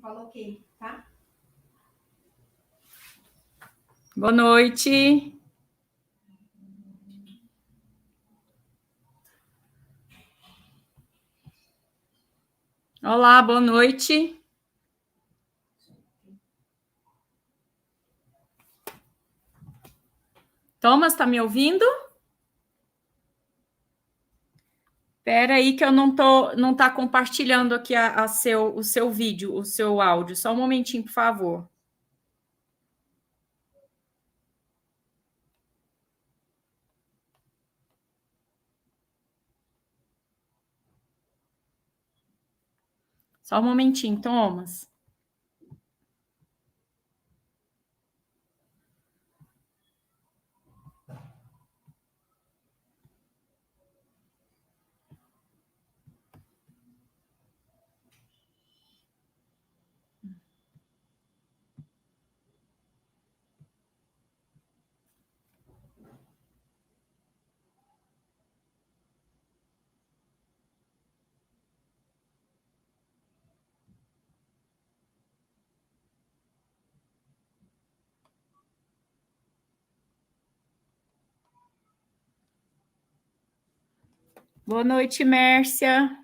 Falou ok, tá? Boa noite. Olá, boa noite. Thomas, tá me ouvindo? Espera aí que eu não tá compartilhando aqui o seu vídeo, o seu áudio. Só um momentinho, por favor. Só um momentinho, Thomas. Boa noite, Mércia.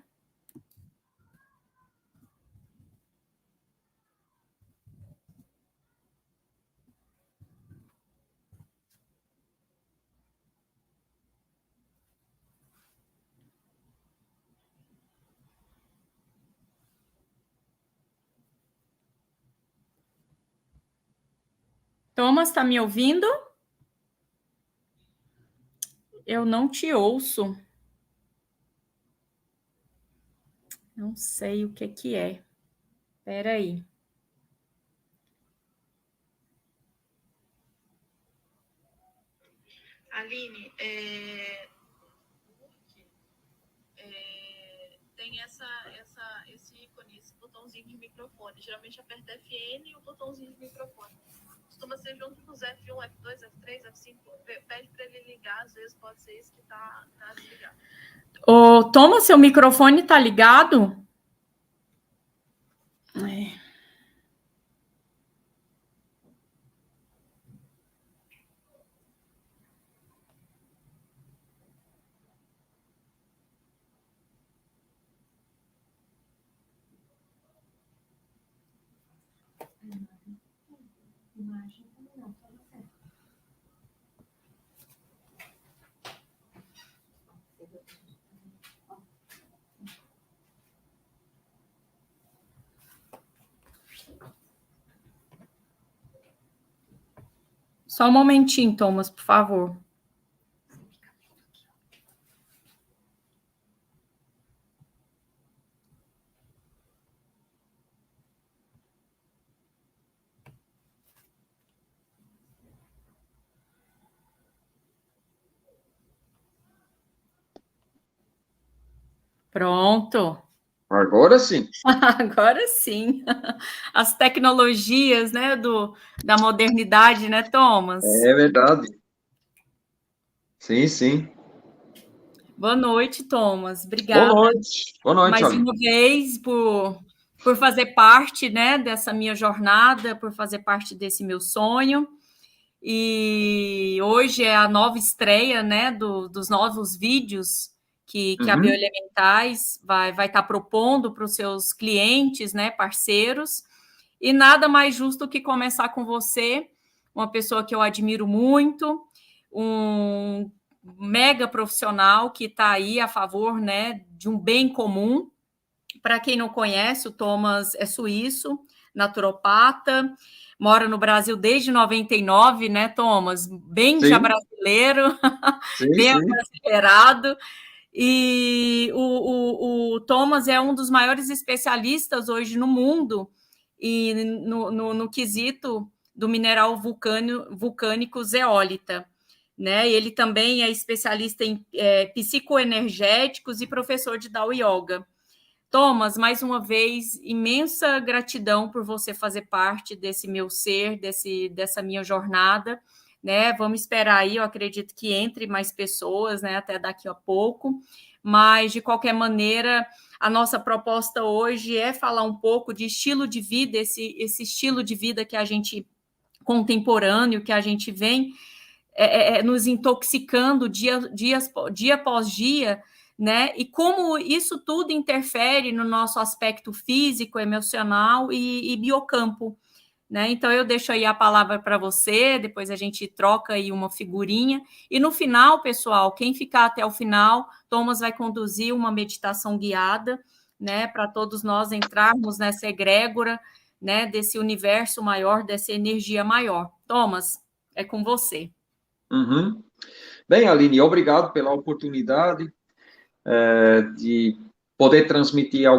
Thomas, tá me ouvindo? Eu não te ouço. Não sei o que é. Espera aí. Aline, tem esse ícone, esse botãozinho de microfone. Geralmente aperta FN e o botãozinho de microfone. Costuma ser junto com os F1, F2, F3, F5. Pede para ele ligar, às vezes pode ser isso que tá desligado. Ô, Thomas, seu microfone tá ligado? Só um momentinho, Thomas, por favor. Pronto. Agora sim. Agora sim. As tecnologias, né, da modernidade, né, Thomas? É verdade. Sim, sim. Boa noite, Thomas. Obrigada. Boa noite. Boa noite, mais Aline. uma vez por fazer parte, né, dessa minha jornada, por fazer parte desse meu sonho. E hoje é a nova estreia, né, dos novos vídeos que a Bioelementais vai estar propondo para os seus clientes, né, parceiros. E nada mais justo que começar com você, uma pessoa que eu admiro muito, um mega profissional que está aí a favor, né, de um bem comum. Para quem não conhece, o Thomas é suíço, naturopata, mora no Brasil desde 99, né, Thomas? Bem Sim. já brasileiro, Sim, bem sim. brasileirado. E o Thomas é um dos maiores especialistas hoje no mundo e no quesito do mineral vulcânico zeólita. Né? Ele também é especialista em psicoenergéticos e professor de Dao Yoga. Thomas, mais uma vez, imensa gratidão por você fazer parte desse meu ser, dessa minha jornada, né? Vamos esperar aí, eu acredito que entre mais pessoas, né? Até daqui a pouco. mas, de qualquer maneira, a nossa proposta hoje é falar um pouco de estilo de vida, esse estilo de vida que a gente contemporâneo, que a gente vem nos intoxicando dia após dia, né? E como isso tudo interfere no nosso aspecto físico, emocional e biocampo, né? Então, eu deixo aí a palavra para você, depois a gente troca aí uma figurinha. E no final, pessoal, quem ficar até o final, Thomas vai conduzir uma meditação guiada, né? Para todos nós entrarmos nessa egrégora, né? Desse universo maior, dessa energia maior. Thomas, é com você. Uhum. Bem, Aline, obrigado pela oportunidade de poder transmitir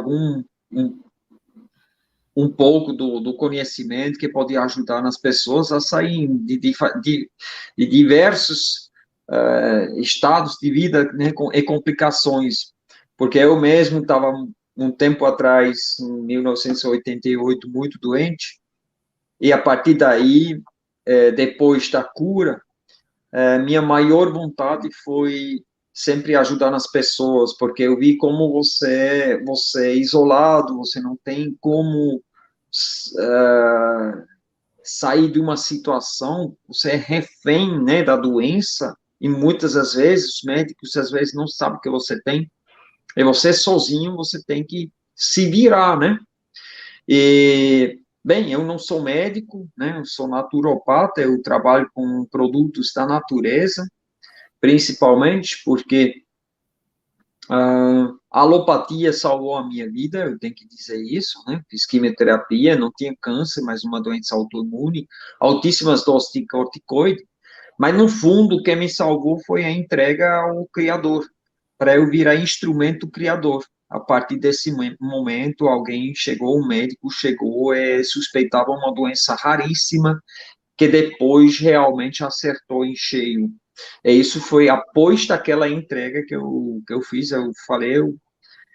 um pouco do conhecimento que pode ajudar nas pessoas a saírem de diversos estados de vida, né, e complicações. Porque eu mesmo estava, um tempo atrás, em 1988, muito doente, e a partir daí, depois da cura, minha maior vontade foi sempre ajudar as pessoas, porque eu vi como você é isolado, você não tem como sair de uma situação, você é refém, né, da doença, e muitas das vezes os médicos às vezes não sabem o que você tem, e você sozinho, você tem que se virar, né? E, bem, eu não sou médico, né? Eu sou naturopata, eu trabalho com produtos da natureza, principalmente porque a alopatia salvou a minha vida, eu tenho que dizer isso, né? Fiz quimioterapia, não tinha câncer, mas uma doença autoimune, altíssimas doses de corticoide, mas no fundo o que me salvou foi a entrega ao Criador, para eu virar instrumento criador. A partir desse momento, alguém chegou, um médico chegou e suspeitava uma doença raríssima, que depois realmente acertou em cheio. E isso foi após daquela entrega que eu fiz, eu falei,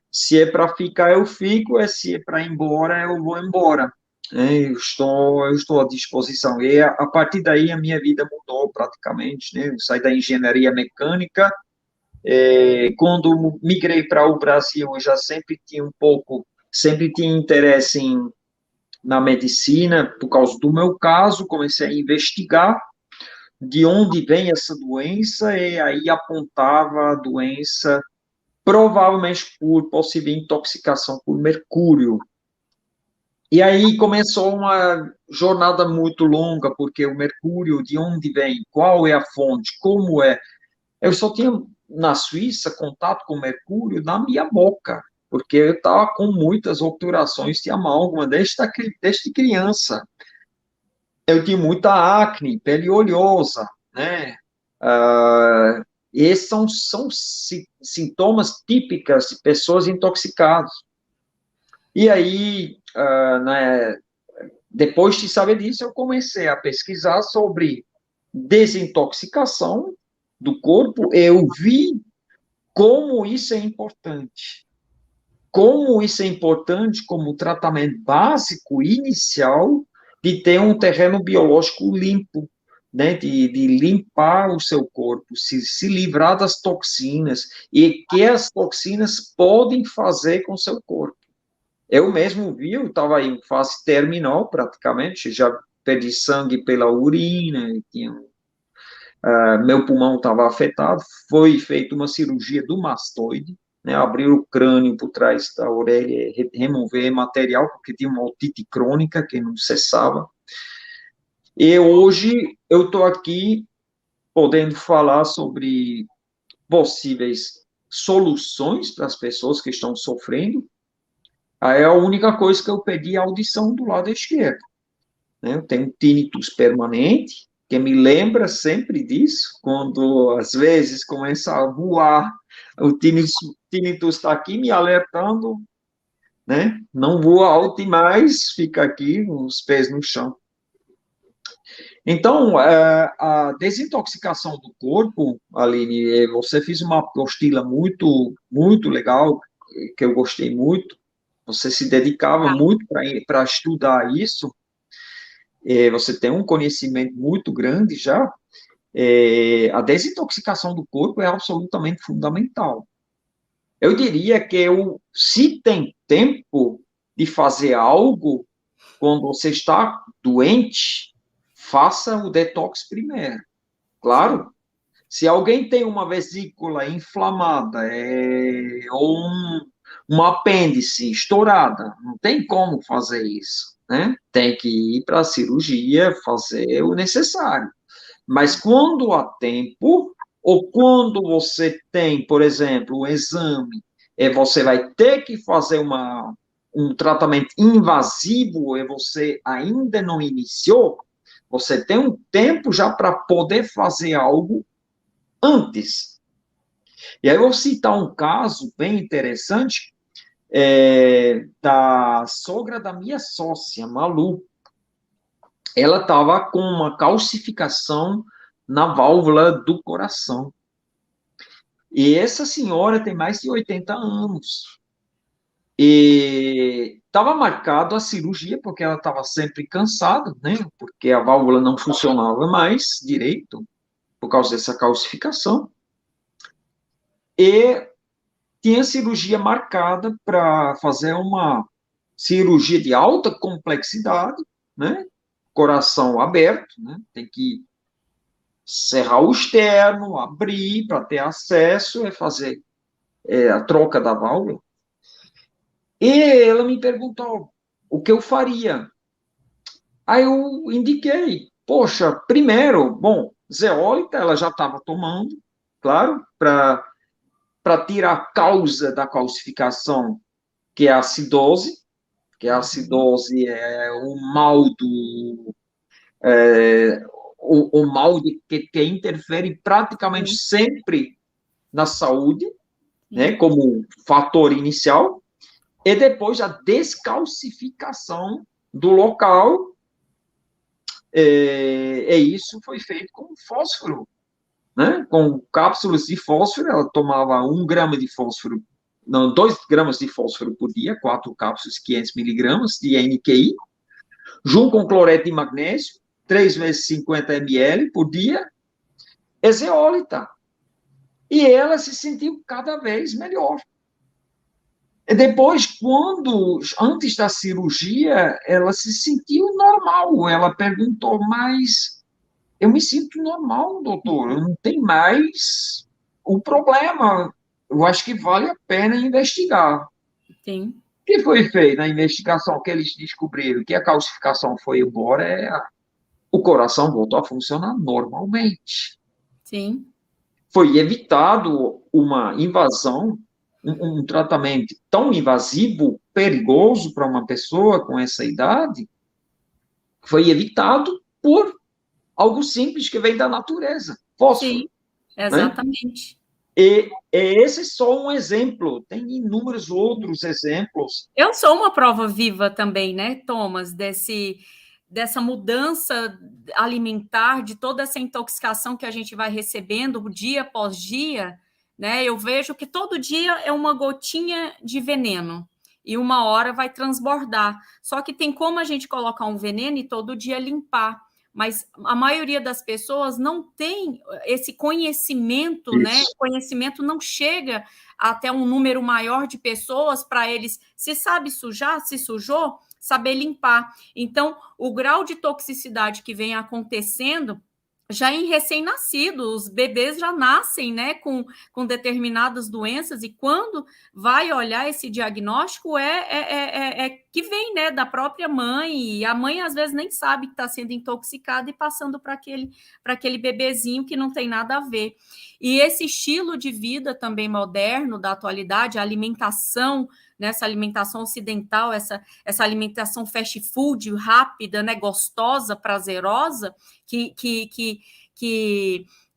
se é para ficar, eu fico, se é para ir embora, eu vou embora. Eu estou à disposição. E a partir daí a minha vida mudou praticamente, né? Eu saí da engenharia mecânica, quando migrei para o Brasil, eu já sempre tinha interesse na medicina, por causa do meu caso, comecei a investigar de onde vem essa doença, e aí apontava a doença provavelmente por possível intoxicação por mercúrio. E aí começou uma jornada muito longa, porque o mercúrio, de onde vem, qual é a fonte, como é. Eu só tinha, na Suíça, contato com mercúrio na minha boca, porque eu estava com muitas obturações de amálgama desde criança. Eu tinha muita acne, pele oleosa, né? Esses são sintomas típicos de pessoas intoxicadas. E aí, né, depois de saber disso, eu comecei a pesquisar sobre desintoxicação do corpo. Eu vi como isso é importante. Como isso é importante como tratamento básico, inicial, de ter um terreno biológico limpo, né, de limpar o seu corpo, se livrar das toxinas, e que as toxinas podem fazer com o seu corpo. Eu mesmo vi, eu estava em fase terminal, praticamente, já perdi sangue pela urina, meu pulmão estava afetado, foi feita uma cirurgia do mastoide, né, abrir o crânio por trás da orelha, remover material, porque tinha uma otite crônica que não cessava. E hoje eu estou aqui podendo falar sobre possíveis soluções para as pessoas que estão sofrendo. Aí a única coisa que eu pedi é a audição do lado esquerdo, né? Eu tenho tinnitus permanente, que me lembra sempre disso, quando às vezes começa a voar, o tinnitus está aqui me alertando, né? Não voa alto demais, fica aqui, com os pés no chão. Então, a desintoxicação do corpo, Aline, você fez uma apostila muito, muito legal, que eu gostei muito. Você se dedicava muito para estudar isso. Você tem um conhecimento muito grande já. A desintoxicação do corpo é absolutamente fundamental. Eu diria que se tem tempo de fazer algo, quando você está doente, faça o detox primeiro. Claro, se alguém tem uma vesícula inflamada ou um apêndice estourada, não tem como fazer isso, né? Tem que ir para a cirurgia, fazer o necessário. Mas quando há tempo, ou quando você tem, por exemplo, um exame, você vai ter que fazer um tratamento invasivo e você ainda não iniciou, você tem um tempo já para poder fazer algo antes. E aí eu vou citar um caso bem interessante da sogra da minha sócia, Malu. Ela estava com uma calcificação na válvula do coração. E essa senhora tem mais de 80 anos. E estava marcado a cirurgia, porque ela estava sempre cansada, né? Porque a válvula não funcionava mais direito, por causa dessa calcificação. E tinha cirurgia marcada para fazer uma cirurgia de alta complexidade, né? Coração aberto, né? Tem que serrar o externo, abrir para ter acesso e fazer a troca da válvula. E ela me perguntou o que eu faria. Aí eu indiquei, poxa, primeiro, bom, zeólita ela já estava tomando, claro, para tirar a causa da calcificação, que é a acidose, que a acidose é o mal o mal que interfere praticamente sempre na saúde, né, como fator inicial, e depois a descalcificação do local, isso foi feito com fósforo, né, com cápsulas de fósforo. Ela tomava 1 grama de fósforo, não, 2 gramas de fósforo por dia, 4 cápsulas, 500 miligramas de NQI, junto com cloreto de magnésio, 3 vezes 50 ml por dia, é zeólita. E ela se sentiu cada vez melhor. E depois, antes da cirurgia, ela se sentiu normal. Ela perguntou, mas eu me sinto normal, doutor, eu não tenho mais o problema. Eu acho que vale a pena investigar. Sim. O que foi feito na investigação que eles descobriram? Que a calcificação foi embora, o coração voltou a funcionar normalmente. Sim. Foi evitado uma invasão, um tratamento tão invasivo, perigoso para uma pessoa com essa idade, foi evitado por algo simples que vem da natureza, fósforo. Sim, exatamente. Né? E esse é só um exemplo, tem inúmeros outros exemplos. Eu sou uma prova viva também, né, Thomas, dessa mudança alimentar, de toda essa intoxicação que a gente vai recebendo dia após dia, né? Eu vejo que todo dia é uma gotinha de veneno e uma hora vai transbordar. Só que tem como a gente colocar um veneno e todo dia limpar. Mas a maioria das pessoas não tem esse conhecimento, Isso. né? O conhecimento não chega até um número maior de pessoas para eles, se sabe sujar, se sujou, saber limpar. Então, o grau de toxicidade que vem acontecendo já em recém-nascido, os bebês já nascem, né, com determinadas doenças, e quando vai olhar esse diagnóstico é que vem, né, da própria mãe, e a mãe às vezes nem sabe que está sendo intoxicada e passando para aquele bebezinho que não tem nada a ver. E esse estilo de vida também moderno, da atualidade, a alimentação, nessa alimentação ocidental, essa alimentação fast food, rápida, né, gostosa, prazerosa, que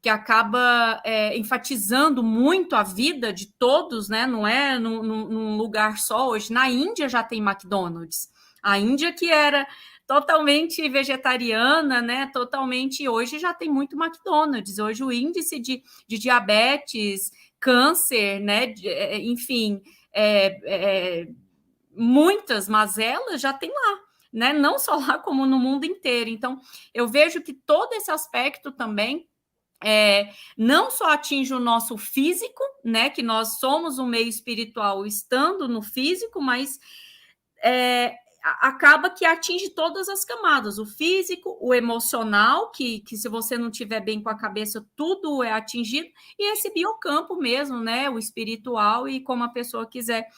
acaba enfatizando muito a vida de todos, né? Não é num lugar só. Hoje, na Índia já tem McDonald's. A Índia, que era totalmente vegetariana, né? Totalmente. Hoje já tem muito McDonald's. Hoje o índice de diabetes, câncer, né? Enfim, muitas mazelas já tem lá, né? Não só lá, como no mundo inteiro. Então, eu vejo que todo esse aspecto também não só atinge o nosso físico, né, que nós somos um meio espiritual estando no físico, mas acaba que atinge todas as camadas, o físico, o emocional, que se você não tiver bem com a cabeça, tudo é atingido, e esse biocampo mesmo, né, o espiritual, e como a pessoa quiser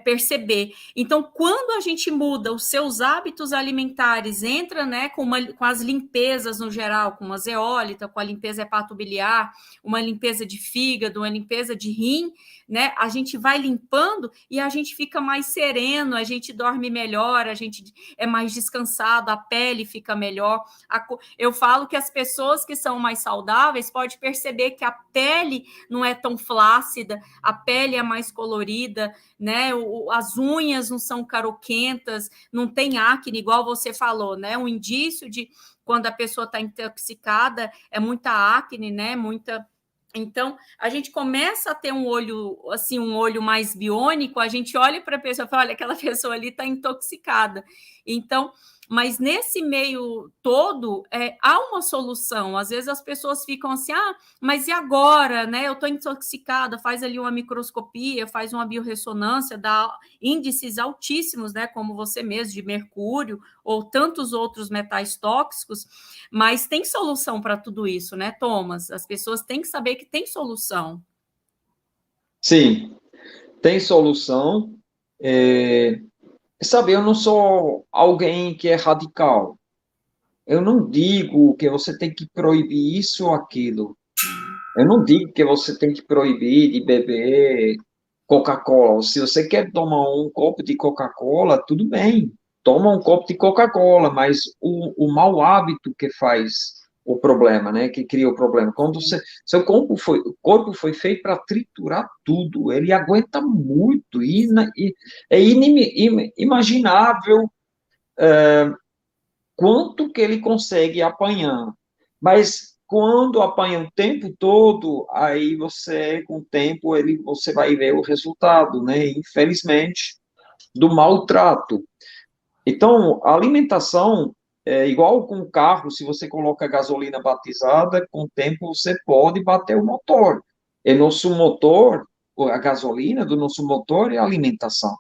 perceber. Então, quando a gente muda os seus hábitos alimentares, entra, né, com as limpezas no geral, com uma zeólita, com a limpeza hepatobiliar, uma limpeza de fígado, uma limpeza de rim, né, a gente vai limpando e a gente fica mais sereno, a gente dorme melhor, a gente é mais descansado, a pele fica melhor. Eu falo que as pessoas que são mais saudáveis podem perceber que a pele não é tão flácida, a pele é mais colorida, né? As unhas não são caroquentas, não tem acne, igual você falou, né? Um indício de quando a pessoa está intoxicada é muita acne, né? Então, a gente começa a ter um olho, assim, um olho mais biônico, a gente olha para a pessoa e fala, olha, aquela pessoa ali está intoxicada. Então, mas nesse meio todo, há uma solução. Às vezes as pessoas ficam assim, mas e agora, né? Eu estou intoxicada, faz ali uma microscopia, faz uma biorressonância, dá índices altíssimos, né? Como você mesmo, de mercúrio ou tantos outros metais tóxicos, mas tem solução para tudo isso, né, Thomas? As pessoas têm que saber que tem solução. Sim, tem solução. Sabe, eu não sou alguém que é radical. Eu não digo que você tem que proibir isso ou aquilo. Eu não digo que você tem que proibir de beber Coca-Cola. Se você quer tomar um copo de Coca-Cola, tudo bem. Toma um copo de Coca-Cola, mas o mau hábito que faz o problema, né? Que cria o problema. Quando seu corpo foi feito para triturar tudo. Ele aguenta muito. E é inimaginável quanto que ele consegue apanhar. Mas quando apanha o tempo todo, aí com o tempo, você vai ver o resultado, né? Infelizmente, do maltrato. Então, a alimentação é igual com o carro, se você coloca gasolina batizada, com o tempo você pode bater o motor. E nosso motor, a gasolina do nosso motor é a alimentação.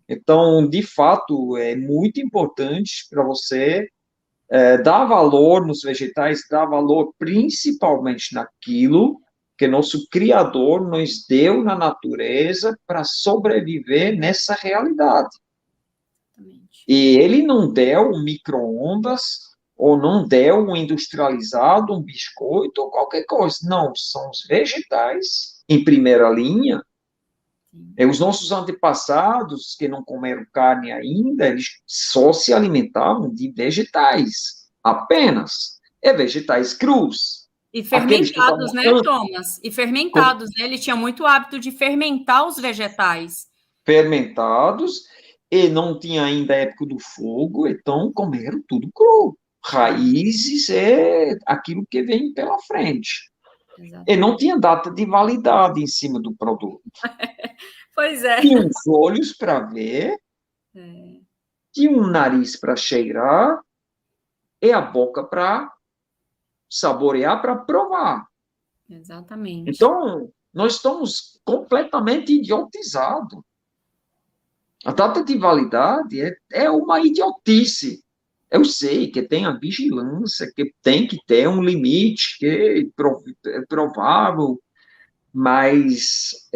Então, de fato, é muito importante para você dar valor nos vegetais, dar valor principalmente naquilo que nosso Criador nos deu na natureza para sobreviver nessa realidade. E ele não deu um micro-ondas, ou não deu um industrializado, um biscoito, ou qualquer coisa. Não, são os vegetais em primeira linha. E os nossos antepassados, que não comeram carne ainda, eles só se alimentavam de vegetais, apenas. É vegetais crus. E fermentados, né, Thomas? E fermentados, né? Ele tinha muito hábito de fermentar os vegetais. Fermentados, e não tinha ainda a época do fogo, então comeram tudo cru. Raízes é aquilo que vem pela frente. Exatamente. E não tinha data de validade em cima do produto. Pois é. Tinha os olhos para ver, tinha um nariz para cheirar, e a boca para saborear, para provar. Exatamente. Então, nós estamos completamente idiotizados. A data de validade é uma idiotice. Eu sei que tem a vigilância, que tem que ter um limite, que é provável, mas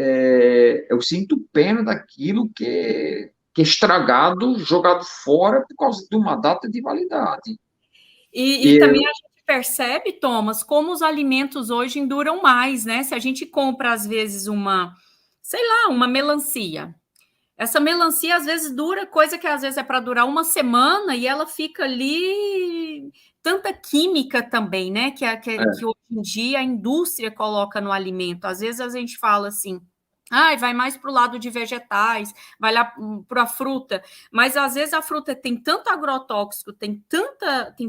eu sinto pena daquilo que é estragado, jogado fora por causa de uma data de validade. E também a gente percebe, Thomas, como os alimentos hoje duram mais, né? Se a gente compra, às vezes, uma melancia. Essa melancia, às vezes, dura coisa que, às vezes, é para durar uma semana e ela fica ali... Tanta química também, né? Que hoje em dia a indústria coloca no alimento. Às vezes, a gente fala assim... vai mais para o lado de vegetais, vai lá para a fruta, mas às vezes a fruta tem tanto agrotóxico, tem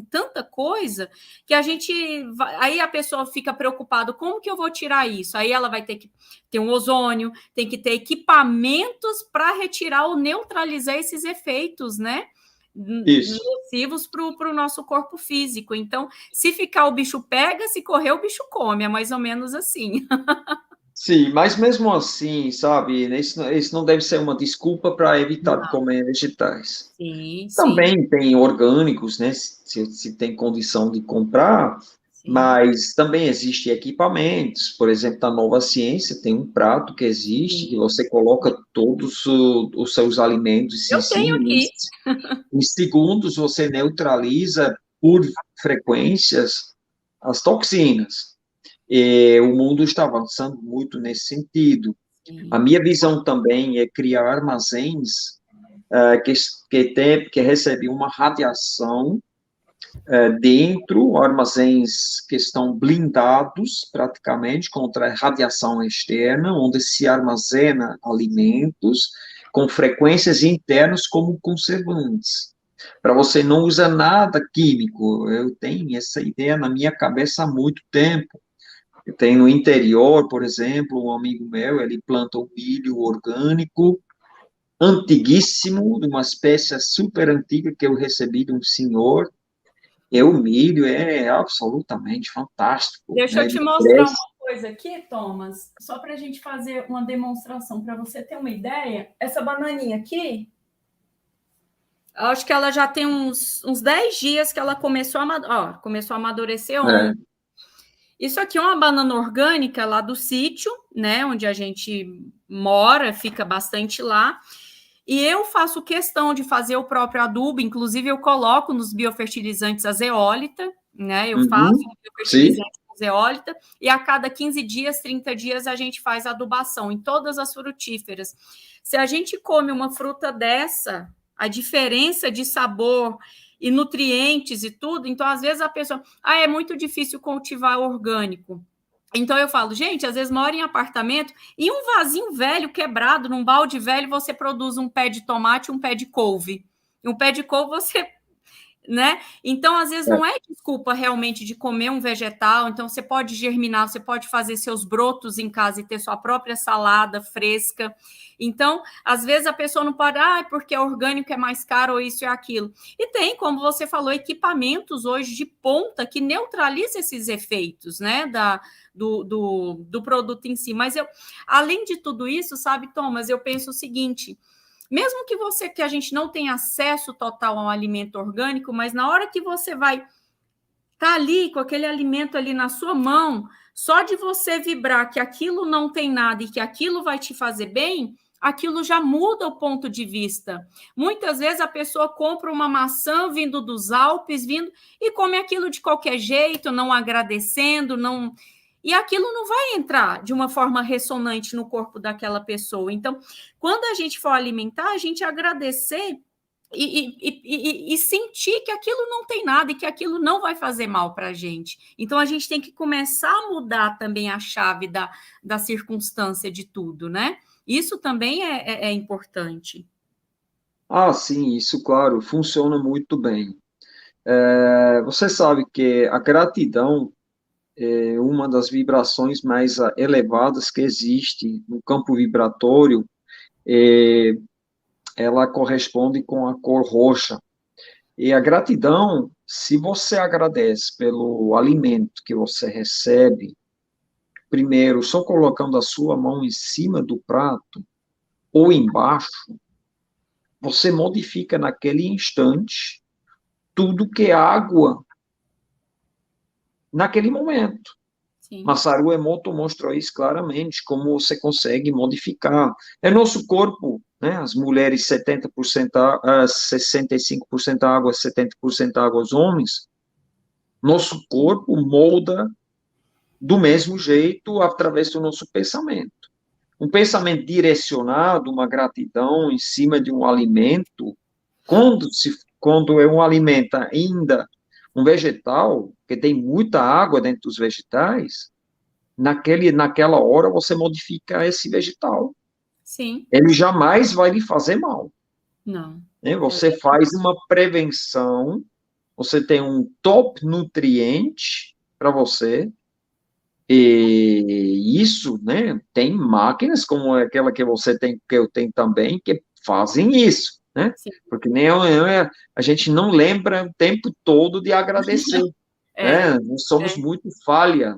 tanta coisa, que aí a pessoa fica preocupada, como que eu vou tirar isso? Aí ela vai ter que ter um ozônio, tem que ter equipamentos para retirar ou neutralizar esses efeitos, né? Isso. nocivos para o nosso corpo físico. Então, se ficar, o bicho pega, se correr, o bicho come. É mais ou menos assim. Sim, mas mesmo assim, sabe, isso não deve ser uma desculpa para evitar de Não. comer vegetais. Sim, sim, Também tem orgânicos, né, se tem condição de comprar, sim, mas também existem equipamentos, por exemplo, na Nova Ciência tem um prato que existe, que sim. você coloca todos os seus alimentos em Eu tenho cima, aqui. em segundos você neutraliza por frequências as toxinas. E o mundo está avançando muito nesse sentido. A Sim. minha visão também é criar armazéns que, que recebem uma radiação dentro, armazéns que estão blindados praticamente contra a radiação externa, onde se armazena alimentos com frequências internas como conservantes. Para você não usar nada químico. Eu tenho essa ideia na minha cabeça há muito tempo. Tem no interior, por exemplo, um amigo meu, ele planta um milho orgânico, antiguíssimo, de uma espécie super antiga que eu recebi de um senhor, e o milho é absolutamente fantástico, Deixa né? eu te Ele mostrar cresce. uma coisa aqui, Thomas, só para a gente fazer uma demonstração, para você ter uma ideia. Essa bananinha aqui, acho que ela já tem uns 10 dias que ela começou a amadurecer É, ontem. Isso aqui é uma banana orgânica lá do sítio, né, onde a gente mora, fica bastante lá. E eu faço questão de fazer o próprio adubo, inclusive eu coloco nos biofertilizantes a zeólita, né? Eu faço uhum, o sim, biofertilizante com zeólita, e a cada 15 dias, 30 dias, a gente faz adubação em todas as frutíferas. Se a gente come uma fruta dessa, a diferença de sabor e nutrientes e tudo, então às vezes a pessoa, é muito difícil cultivar orgânico. Então eu falo, gente, às vezes mora em apartamento e um vasinho velho quebrado, num balde velho, você produz um pé de tomate, um pé de couve. Um pé de couve você, né? Então, às vezes, é. não é desculpa realmente de comer um vegetal. Então, você pode germinar, você pode fazer seus brotos em casa e ter sua própria salada fresca. Então, às vezes a pessoa não pode, porque orgânico é mais caro ou isso e aquilo. E tem, como você falou, equipamentos hoje de ponta que neutralizam esses efeitos, né? Do produto em si. Mas eu, além de tudo isso, sabe, Thomas, eu penso o seguinte: mesmo que a gente não tenha acesso total a um alimento orgânico, mas na hora que você vai estar ali com aquele alimento ali na sua mão, só de você vibrar que aquilo não tem nada e que aquilo vai te fazer bem, aquilo já muda o ponto de vista. Muitas vezes a pessoa compra uma maçã vindo dos Alpes, vindo e come aquilo de qualquer jeito, não agradecendo, não. E aquilo não vai entrar de uma forma ressonante no corpo daquela pessoa. Então, quando a gente for alimentar, a gente agradecer e sentir que aquilo não tem nada e que aquilo não vai fazer mal para a gente. Então, a gente tem que começar a mudar também a chave da circunstância de tudo, né? Isso também é importante. Ah, sim, isso, claro, funciona muito bem. Você sabe que a gratidão é uma das vibrações mais elevadas que existe no campo vibratório. É, ela corresponde com a cor roxa. E a gratidão, se você agradece pelo alimento que você recebe, primeiro, só colocando a sua mão em cima do prato ou embaixo, você modifica naquele instante tudo que é água naquele momento. Sim, Masaru Emoto mostrou isso claramente, como você consegue modificar. É nosso corpo, né? As mulheres 70%, 65% água, 70% água, os homens. Nosso corpo molda do mesmo jeito através do nosso pensamento. Um pensamento direcionado, uma gratidão em cima de um alimento, quando é um alimento ainda um vegetal, que tem muita água dentro dos vegetais, naquela hora você modifica esse vegetal. sim, Ele jamais vai lhe fazer mal. não. Né? É Você faz uma prevenção, você tem um top nutriente para você, e isso, né, tem máquinas como aquela que você tem, que eu tenho também, que fazem isso. né? Sim. Porque a gente não lembra o tempo todo de agradecer, É, né? Nós somos é, muito falha.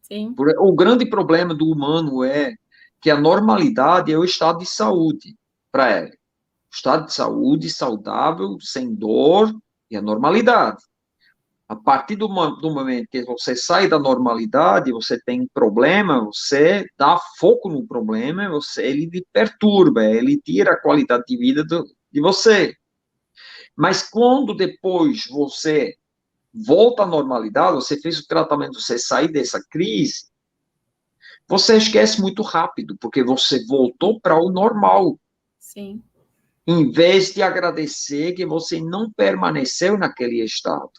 sim, O grande problema do humano é que a normalidade é o estado de saúde para ele. Estado de saúde saudável, sem dor, e a normalidade. A partir do momento que você sai da normalidade, você tem um problema, você dá foco no problema, ele lhe perturba, ele tira a qualidade de vida de você. Mas quando depois você volta à normalidade, você fez o tratamento, você sair dessa crise, você esquece muito rápido, porque você voltou para o normal, sim, em vez de agradecer que você não permaneceu naquele estado.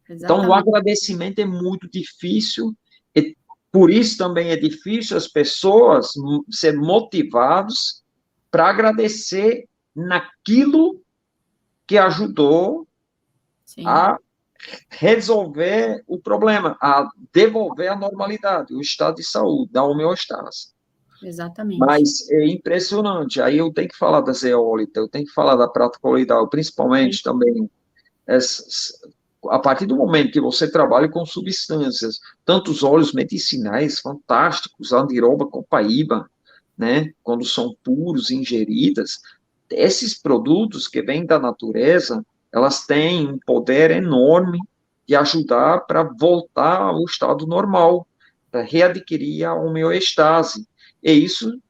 Então, o exatamente. agradecimento é muito difícil, e por isso também é difícil as pessoas ser motivadas para agradecer naquilo que ajudou Sim, a resolver o problema, a devolver a normalidade, o estado de saúde, da homeostase. exatamente. Mas é impressionante. Aí eu tenho que falar da zeólita, eu tenho que falar da prata coloidal, Sim, principalmente também a partir do momento que você trabalha com substâncias, tanto os óleos medicinais fantásticos, andiroba, copaíba, né, quando são puros, ingeridas, esses produtos que vêm da natureza, elas têm um poder enorme de ajudar para voltar ao estado normal, para readquirir a homeostase. E isso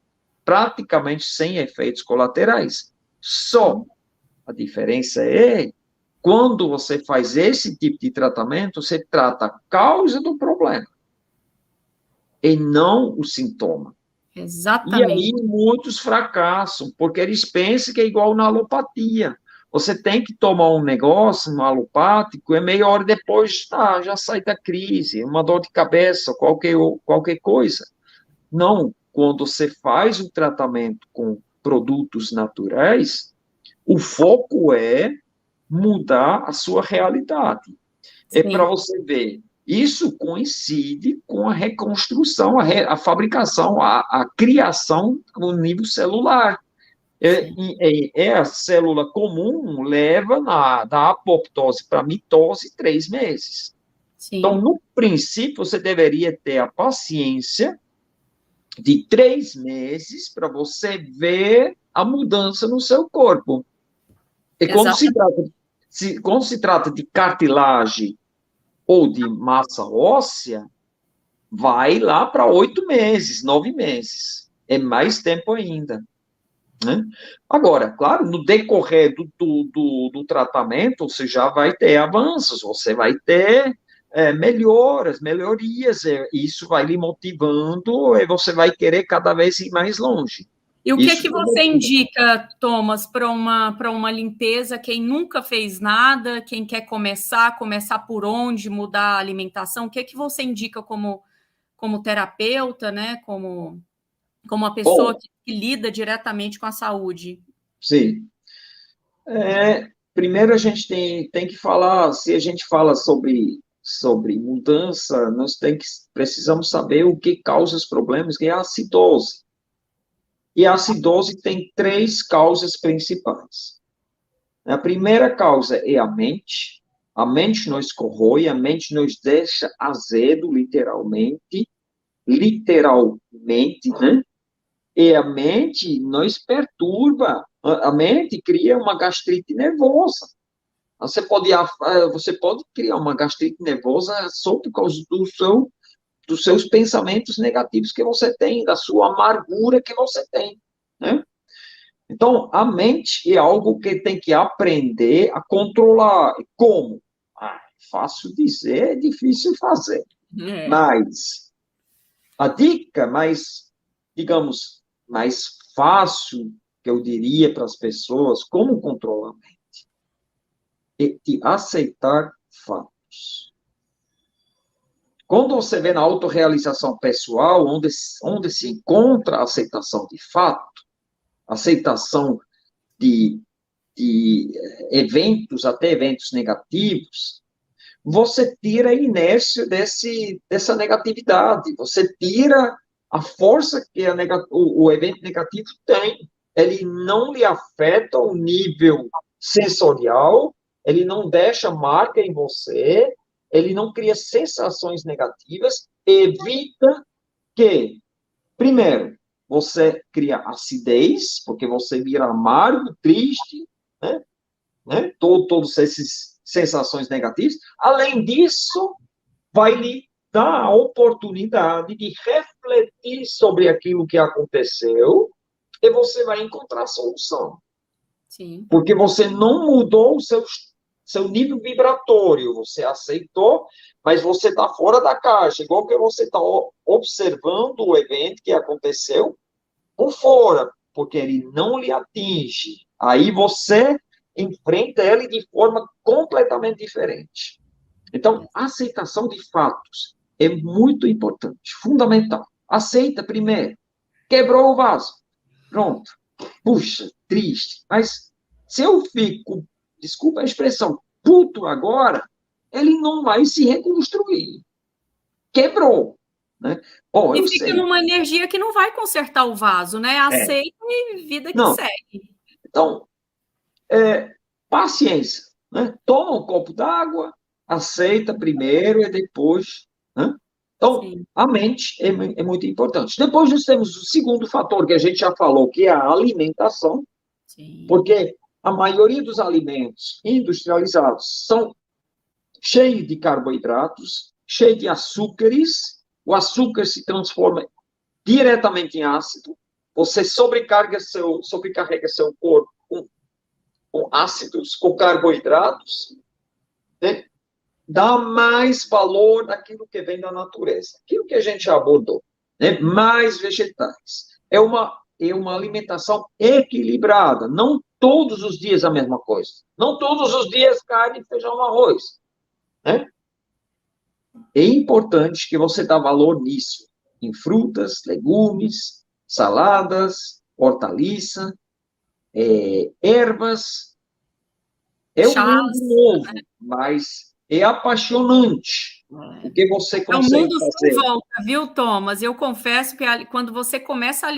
praticamente sem efeitos colaterais. Só sim, a diferença é quando você faz esse tipo de tratamento, você trata a causa do problema e não o sintoma. E aí exatamente. muitos fracassam, porque eles pensam que é igual na alopatia. Você tem que tomar um negócio, um alopático, e meia hora depois, já sai da crise, uma dor de cabeça, qualquer coisa. Não, quando você faz o tratamento com produtos naturais, o foco é mudar a sua realidade. É para Sim, você ver. Isso coincide com a reconstrução, a fabricação, a criação no nível celular. sim, A célula comum leva da apoptose para a mitose 3 meses. Então, sim, no princípio, você deveria ter a paciência de 3 meses para você ver a mudança no seu corpo. E exatamente. quando se trata de cartilagem ou de massa óssea, vai lá para 8 meses, 9 meses. É mais tempo ainda. Né? Agora, claro, no decorrer do tratamento, você já vai ter avanços, você vai ter melhorias, isso vai lhe motivando e você vai querer cada vez ir mais longe. E o Isso que você tudo. indica, Thomas, para uma limpeza? Quem nunca fez nada, quem quer começar por onde, mudar a alimentação? O que você indica como terapeuta, né? Como uma pessoa Bom, que lida diretamente com a saúde? sim. Primeiro a gente tem que falar, se a gente fala sobre mudança, precisamos saber o que causa os problemas, que é a acidose. E a acidose tem três causas principais. A primeira causa é a mente nos corrói, a mente nos deixa azedo, literalmente, né? E a mente nos perturba, a mente cria uma gastrite nervosa. Você pode criar uma gastrite nervosa só por causa dos seus pensamentos negativos que você tem, da sua amargura que você tem, né? Então, a mente é algo que tem que aprender a controlar. Como? Fácil dizer, é difícil fazer. É, Mas a dica digamos, mais fácil que eu diria para as pessoas como controlar é de aceitar fatos. Quando você vê na autorrealização pessoal, onde se encontra a aceitação de fato, aceitação de, de eventos, até eventos negativos, você tira a inércia dessa negatividade, você tira a força que o evento negativo tem. ele não lhe afeta o nível sensorial, ele não deixa marca em você, ele não cria sensações negativas, evita que, primeiro, você cria acidez, porque você vira amargo, triste, todas essas sensações negativas. Além disso, vai lhe dar a oportunidade de refletir sobre aquilo que aconteceu e você vai encontrar solução. Sim. Porque você não mudou o seu nível vibratório, você aceitou, mas você está fora da caixa, igual que você está observando o evento que aconteceu por fora, porque ele não lhe atinge. Aí você enfrenta ele de forma completamente diferente. Então, a aceitação de fatos é muito importante, fundamental. Aceita primeiro. Quebrou o vaso. Pronto. Puxa, triste. Mas se eu fico, desculpa a expressão, puto agora, ele não vai se reconstruir. Quebrou. Né? Bom, E eu fica sei. numa energia que não vai consertar o vaso, né? Aceita e vida que Não. segue. Então, paciência. Né? Toma um copo d'água, aceita primeiro e depois. Né? Então, Sim. a mente é muito importante. Depois nós temos o segundo fator que a gente já falou, que é a alimentação, Sim. porque a maioria dos alimentos industrializados são cheios de carboidratos, cheios de açúcares, o açúcar se transforma diretamente em ácido, você sobrecarrega seu corpo com ácidos, com carboidratos, né? Dá mais valor daquilo que vem da natureza. Aquilo que a gente já abordou, né? Mais vegetais. É uma alimentação equilibrada. Não todos os dias a mesma coisa. Não todos os dias carne, feijão, arroz. Né? É importante que você dê valor nisso. Em frutas, legumes, saladas, hortaliça, ervas. É um mundo Chás. novo, mas é apaixonante o que você É um consegue mundo sem fazer. volta, viu, Thomas? Eu confesso que quando você começa a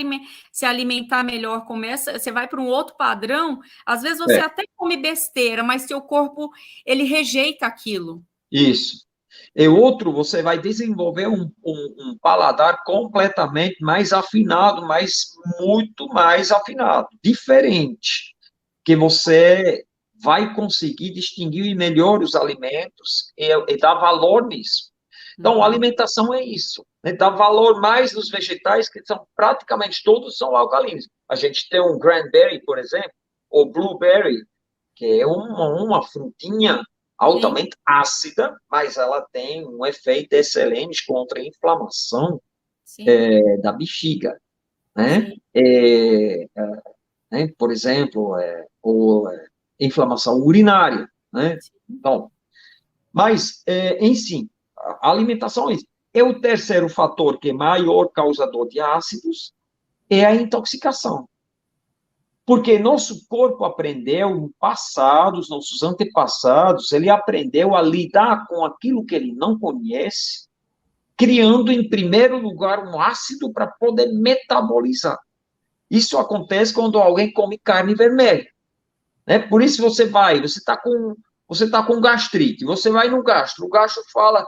se alimentar melhor, você vai para um outro padrão, às vezes você É, até come besteira, mas seu corpo, ele rejeita aquilo. isso. E outro, você vai desenvolver um paladar completamente mais afinado, mas muito mais afinado, diferente, que você vai conseguir distinguir melhor os alimentos e dar valor nisso. Então, a alimentação é isso, né? Dar valor mais nos vegetais, que são praticamente todos são alcalinos. A gente tem um cranberry, por exemplo, ou blueberry, que é uma frutinha altamente ácida, mas ela tem um efeito excelente contra a inflamação da bexiga, né? Por exemplo, ou inflamação urinária, né? Então, mas, em si, a alimentação é isso. E o terceiro fator, que é maior causador de ácidos, é a intoxicação. Porque nosso corpo aprendeu no passado, os nossos antepassados, ele aprendeu a lidar com aquilo que ele não conhece, criando, em primeiro lugar, um ácido para poder metabolizar. Isso acontece quando alguém come carne vermelha. Né? Por isso você está com gastrite, você vai no gastro, o gastro fala,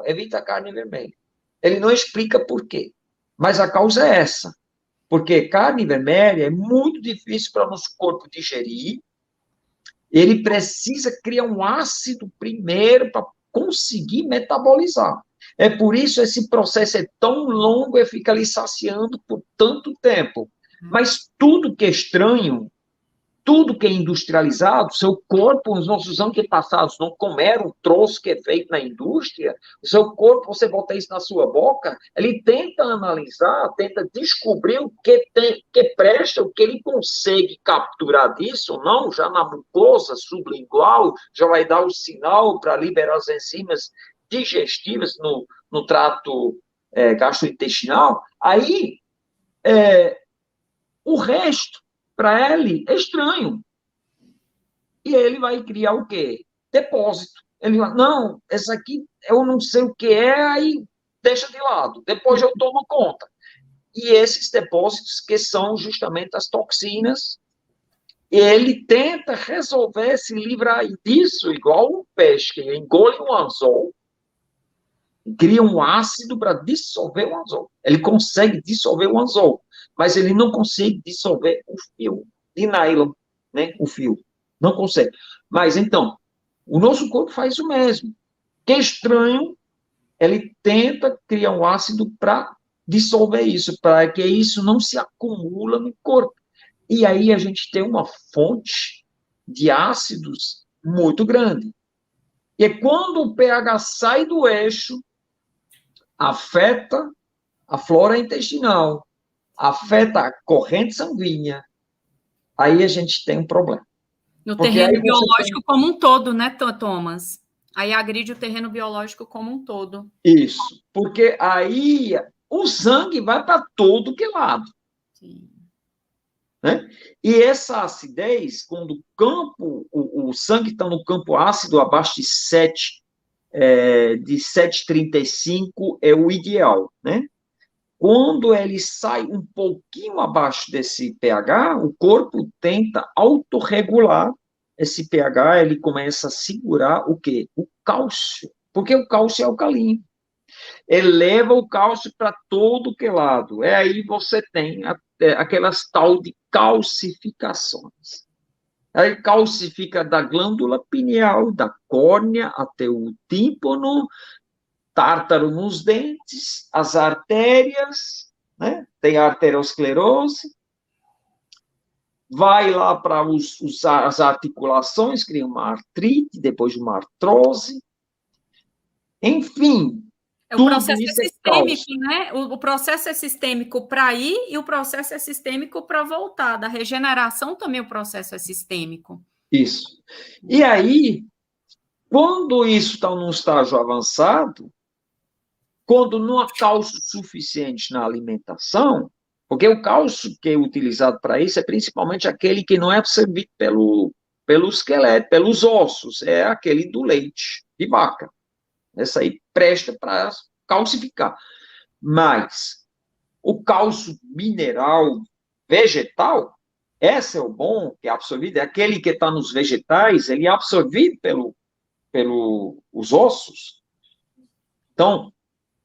evita a carne vermelha. Ele não explica por quê, mas a causa é essa. Porque carne vermelha é muito difícil para o nosso corpo digerir. Ele precisa criar um ácido primeiro para conseguir metabolizar. É por isso esse processo é tão longo e fica ali saciando por tanto tempo. Mas tudo que é estranho, tudo que é industrializado, seu corpo, os nossos antepassados não comeram troço que é feito na indústria, o seu corpo, você bota isso na sua boca, ele tenta analisar, tenta descobrir o que presta, o que ele consegue capturar disso ou não, já na mucosa sublingual, já vai dar o sinal para liberar as enzimas digestivas no trato gastrointestinal, aí o resto para ele é estranho. E ele vai criar o quê? Depósito. Ele vai, não, essa aqui eu não sei o que é, aí deixa de lado. Depois eu tomo conta. e esses depósitos que são justamente as toxinas. Ele tenta resolver, se livrar disso, igual o peixe, que engole um anzol, cria um ácido para dissolver o anzol. Ele consegue dissolver o anzol, mas ele não consegue dissolver o fio de nylon, né? O fio. Não consegue. Mas, então, o nosso corpo faz o mesmo. Que é estranho, ele tenta criar um ácido para dissolver isso, para que isso não se acumula no corpo. E aí a gente tem uma fonte de ácidos muito grande. E é quando o pH sai do eixo, afeta a flora intestinal, afeta a corrente sanguínea, aí a gente tem um problema. No Porque terreno aí biológico como um todo, né, Thomas? Aí agride o terreno biológico como um todo. Isso, porque aí o sangue vai para todo que lado. Sim. Né? E essa acidez, quando o sangue está no campo ácido abaixo de 7, de 7,35 é o ideal, né? Quando ele sai um pouquinho abaixo desse pH, o corpo tenta autorregular esse pH, ele começa a segurar o quê? O cálcio, porque o cálcio é alcalino. Eleva o cálcio para todo que lado. Aí você tem aquelas tal de calcificações. Aí calcifica da glândula pineal, da córnea até o tímpano, tártaro nos dentes, as artérias, né? Tem a arteriosclerose, vai lá para as articulações, cria uma artrite, depois uma artrose, enfim, O tudo processo é isso é sistêmico, cálcio. né? O processo é sistêmico para ir e o processo é sistêmico para voltar. Da regeneração também o processo é sistêmico. Isso. E aí, quando isso está num estágio avançado, quando não há cálcio suficiente na alimentação, porque o cálcio que é utilizado para isso é principalmente aquele que não é absorvido pelo esqueleto, pelos ossos, é aquele do leite de vaca. Essa aí presta para calcificar. Mas o cálcio mineral vegetal, esse é o bom, que é absorvido, é aquele que está nos vegetais, ele é absorvido pelos ossos. Então,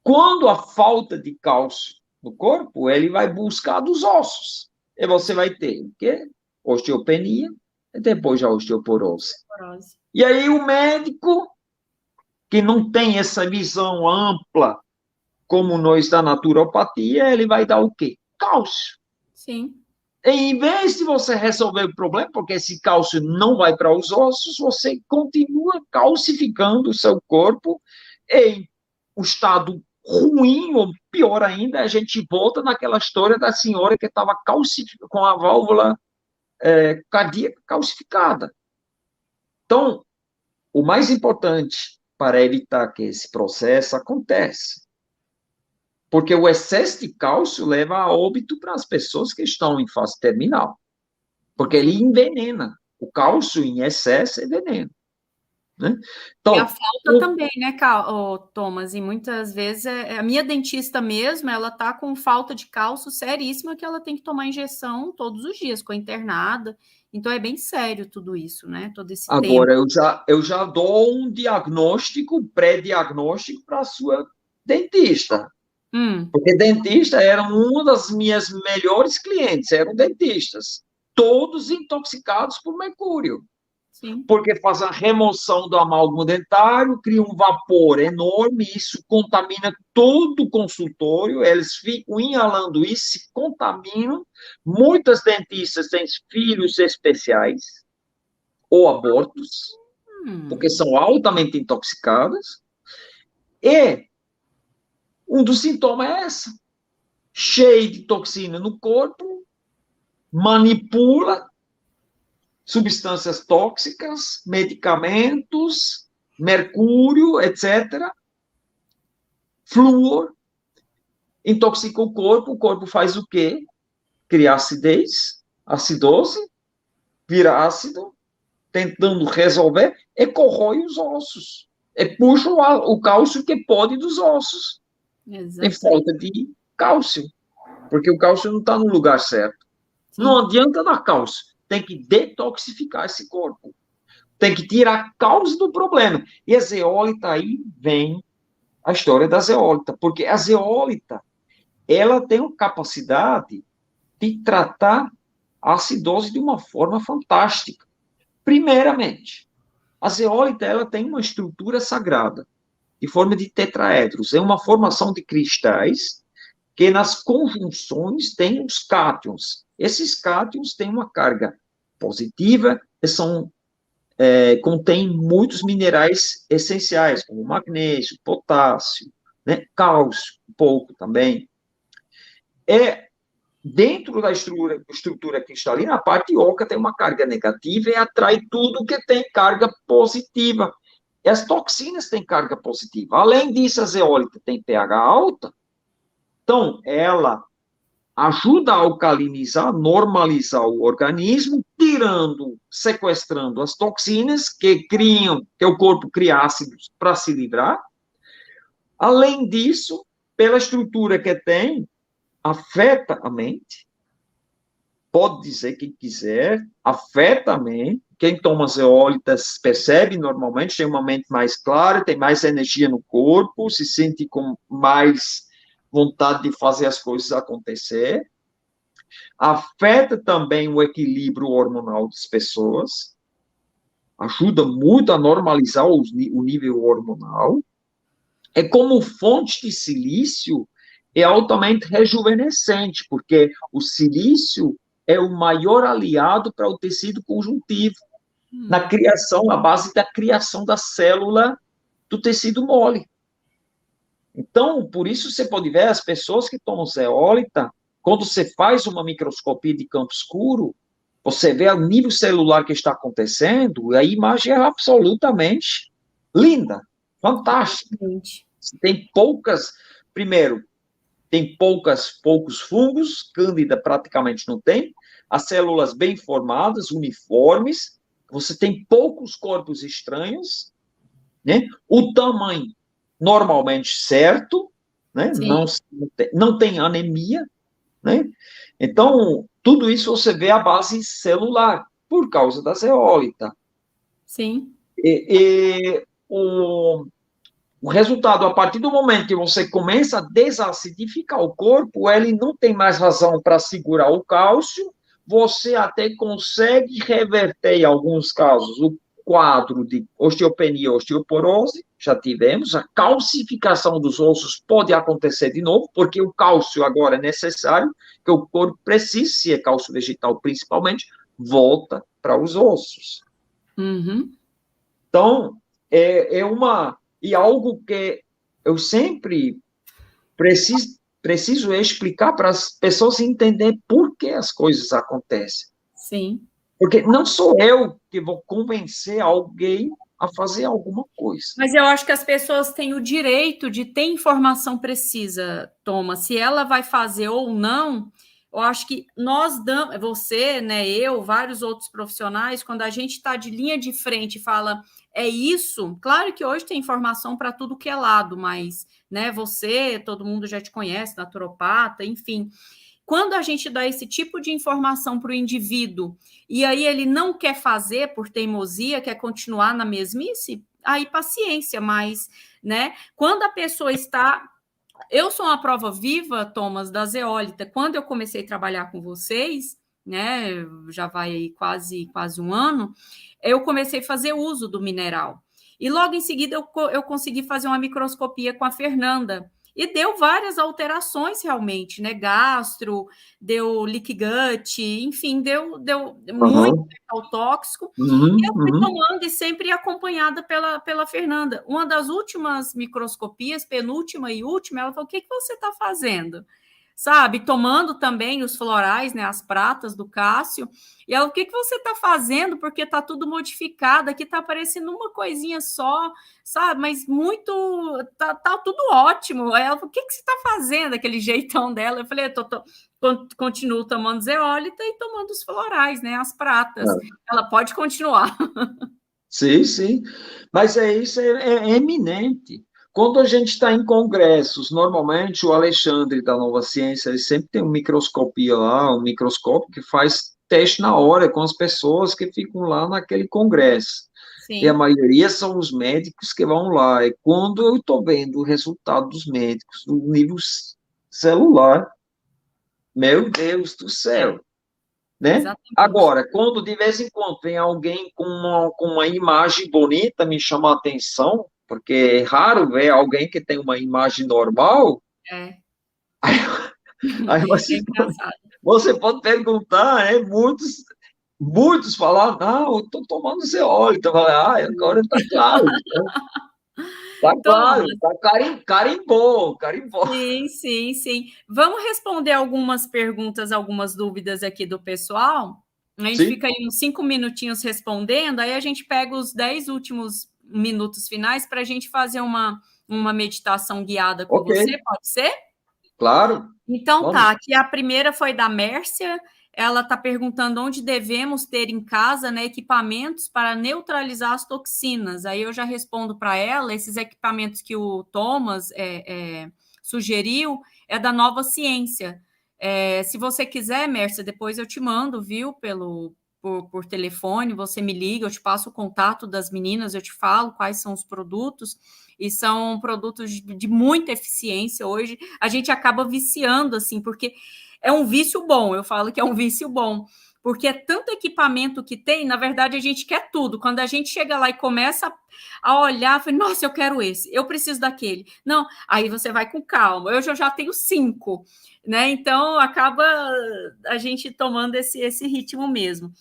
quando a falta de cálcio no corpo, ele vai buscar dos ossos. E você vai ter o quê? Osteopenia e depois a osteoporose. E aí o médico, que não tem essa visão ampla como nós da naturopatia, ele vai dar o quê? Cálcio. Sim. E, em vez de você resolver o problema, porque esse cálcio não vai para os ossos, você continua calcificando o seu corpo em um estado ruim, ou pior ainda, a gente volta naquela história da senhora que estava com a válvula cardíaca calcificada. Então, o mais importante para evitar que esse processo aconteça, porque o excesso de cálcio leva a óbito para as pessoas que estão em fase terminal, porque ele envenena. O cálcio em excesso é veneno. Né? Então, e a falta também, né, Thomas? E muitas vezes a minha dentista mesmo, ela tá com falta de cálcio seríssima, que ela tem que tomar injeção todos os dias, com a internada. Então é bem sério tudo isso, né? Todo esse agora, tempo. eu já dou um diagnóstico, pré-diagnóstico para a sua dentista. Porque dentista era uma das minhas melhores clientes, eram dentistas. Todos intoxicados por mercúrio. Sim. Porque faz a remoção do amálgama dentário, cria um vapor enorme, isso contamina todo o consultório, eles ficam inalando isso, se contaminam. Muitas dentistas têm filhos especiais ou abortos, porque são altamente intoxicadas. E um dos sintomas é esse. Cheio de toxina no corpo, manipula substâncias tóxicas, medicamentos, mercúrio, etc. Flúor, intoxica o corpo faz o quê? Cria acidez, acidose, vira ácido, tentando resolver, e corrói os ossos. E puxa o cálcio que pode dos ossos. Tem falta de cálcio. porque o cálcio não está no lugar certo. Sim. Não adianta dar cálcio, tem que detoxificar esse corpo. Tem que tirar a causa do problema. E a zeólita, aí vem a história da zeólita, porque a zeólita, ela tem a capacidade de tratar a acidose de uma forma fantástica. Primeiramente, a zeólita, ela tem uma estrutura sagrada, em forma de tetraedros. É uma formação de cristais que nas conjunções tem os cátions. Esses cátions têm uma carga positiva e contém muitos minerais essenciais, como magnésio, potássio, né, cálcio, um pouco também. Dentro da estrutura cristalina, a parte oca tem uma carga negativa e atrai tudo que tem carga positiva. E as toxinas têm carga positiva. Além disso, a zeólita tem pH alta, então ela ajuda a alcalinizar, normalizar o organismo, sequestrando as toxinas que o corpo cria ácidos para se livrar. Além disso, pela estrutura que tem, afeta a mente. Pode dizer quem quiser, afeta a mente. Quem toma zeólitas percebe normalmente, tem uma mente mais clara, tem mais energia no corpo, se sente com mais vontade de fazer as coisas acontecer. Afeta também o equilíbrio hormonal das pessoas, ajuda muito a normalizar o nível hormonal. É como fonte de silício, é altamente rejuvenescente, porque o silício é o maior aliado para o tecido conjuntivo, na criação, a base da criação da célula do tecido mole. Então, por isso você pode ver as pessoas que tomam zeólita, quando você faz uma microscopia de campo escuro, você vê o nível celular que está acontecendo, e a imagem é absolutamente linda, fantástica. Tem poucos fungos, cândida praticamente não tem, as células bem formadas, uniformes, você tem poucos corpos estranhos, né? O tamanho normalmente certo, né? Não tem anemia, né? Então, tudo isso você vê a base celular, por causa da zeólita. Sim. O resultado, a partir do momento que você começa a desacidificar o corpo, ele não tem mais razão para segurar o cálcio, você até consegue reverter, em alguns casos, o quadro de osteopenia e osteoporose, já tivemos, a calcificação dos ossos pode acontecer de novo, porque o cálcio agora é necessário, que o corpo precisa, se é cálcio vegetal principalmente, volta para os ossos. Uhum. Então, e algo que eu sempre preciso explicar para as pessoas entenderem por que as coisas acontecem. Sim. Porque não sou eu que vou convencer alguém a fazer alguma coisa. Mas eu acho que as pessoas têm o direito de ter informação precisa, Thomas. Se ela vai fazer ou não, eu acho que nós damos, você, né, eu, vários outros profissionais, quando a gente está de linha de frente e fala é isso, claro que hoje tem informação para tudo que é lado, mas, né, você, todo mundo já te conhece, naturopata, enfim. Quando a gente dá esse tipo de informação para o indivíduo e aí ele não quer fazer por teimosia, quer continuar na mesmice, aí paciência, mas, né, quando a pessoa está... Eu sou uma prova viva, Thomas, da zeólita. Quando eu comecei a trabalhar com vocês, né, já vai aí quase um ano, eu comecei a fazer uso do mineral. E logo em seguida eu consegui fazer uma microscopia com a Fernanda. E deu várias alterações realmente, né? Gastro, deu leaky gut, enfim, deu muito metal tóxico. E eu fui tomando e sempre acompanhada pela Fernanda. Uma das últimas microscopias, penúltima e última, ela falou: o que você está fazendo? Sabe, tomando também os florais, né, as pratas do Cássio, e ela, o que você está fazendo? Porque está tudo modificado, aqui está parecendo uma coisinha só, sabe, mas muito, tá tudo ótimo. Aí ela falou, o que você está fazendo? Aquele jeitão dela, eu falei, continuo tomando zeólita e tomando os florais, né, as pratas. Ela pode continuar. Sim, mas isso é eminente, Quando a gente está em congressos, normalmente o Alexandre da Nova Ciência, ele sempre tem uma microscopia lá, um microscópio que faz teste na hora com as pessoas que ficam lá naquele congresso. E a Sim, maioria são os médicos que vão lá. E quando eu estou vendo o resultado dos médicos no nível celular, meu Deus do é, céu, né? exatamente. Agora, quando de vez em quando vem alguém com uma imagem bonita, me chama a atenção, porque é raro ver alguém que tem uma imagem normal, É, aí é engraçado. você pode perguntar, né? Muitos falam, não, eu estou tomando zeólito. Eu falei, agora está claro, está claro, Thomas, carimbou, carimbou. sim, sim, sim. Vamos responder algumas perguntas, algumas dúvidas aqui do pessoal. A gente Sim, fica aí uns 5 minutinhos respondendo, aí a gente pega os 10 últimos minutos finais para a gente fazer uma meditação guiada com ok, você, pode ser? claro, Então vamos. tá, aqui a primeira foi da Mércia. Ela está perguntando onde devemos ter em casa, né, equipamentos para neutralizar as toxinas. Aí eu já respondo para ela, esses equipamentos que o Thomas sugeriu é da Nova Ciência. Se você quiser, Mércia, depois eu te mando, viu, por telefone, você me liga, eu te passo o contato das meninas, eu te falo quais são os produtos, e são produtos de muita eficiência hoje. A gente acaba viciando, assim, porque é um vício bom, eu falo que é um vício bom, porque é tanto equipamento que tem, na verdade a gente quer tudo. Quando a gente chega lá e começa a olhar, fala, nossa, eu quero esse, eu preciso daquele. Não, aí você vai com calma. Eu já tenho 5, né? Então acaba a gente tomando esse ritmo mesmo.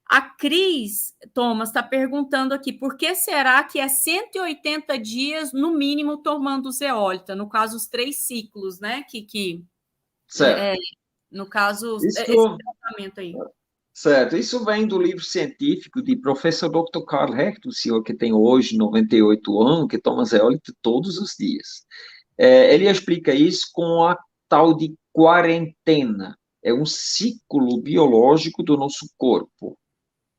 A Cris Thomas está perguntando aqui, por que será que é 180 dias no mínimo tomando zeólita? No caso, os 3 ciclos, né? Certo. No caso, esse Isso, tratamento aí. certo. Isso vem do livro científico de professor Dr. Carl Hecht, o senhor que tem hoje 98 anos, que toma zeólito todos os dias. Ele explica isso com a tal de quarentena. É um ciclo biológico do nosso corpo.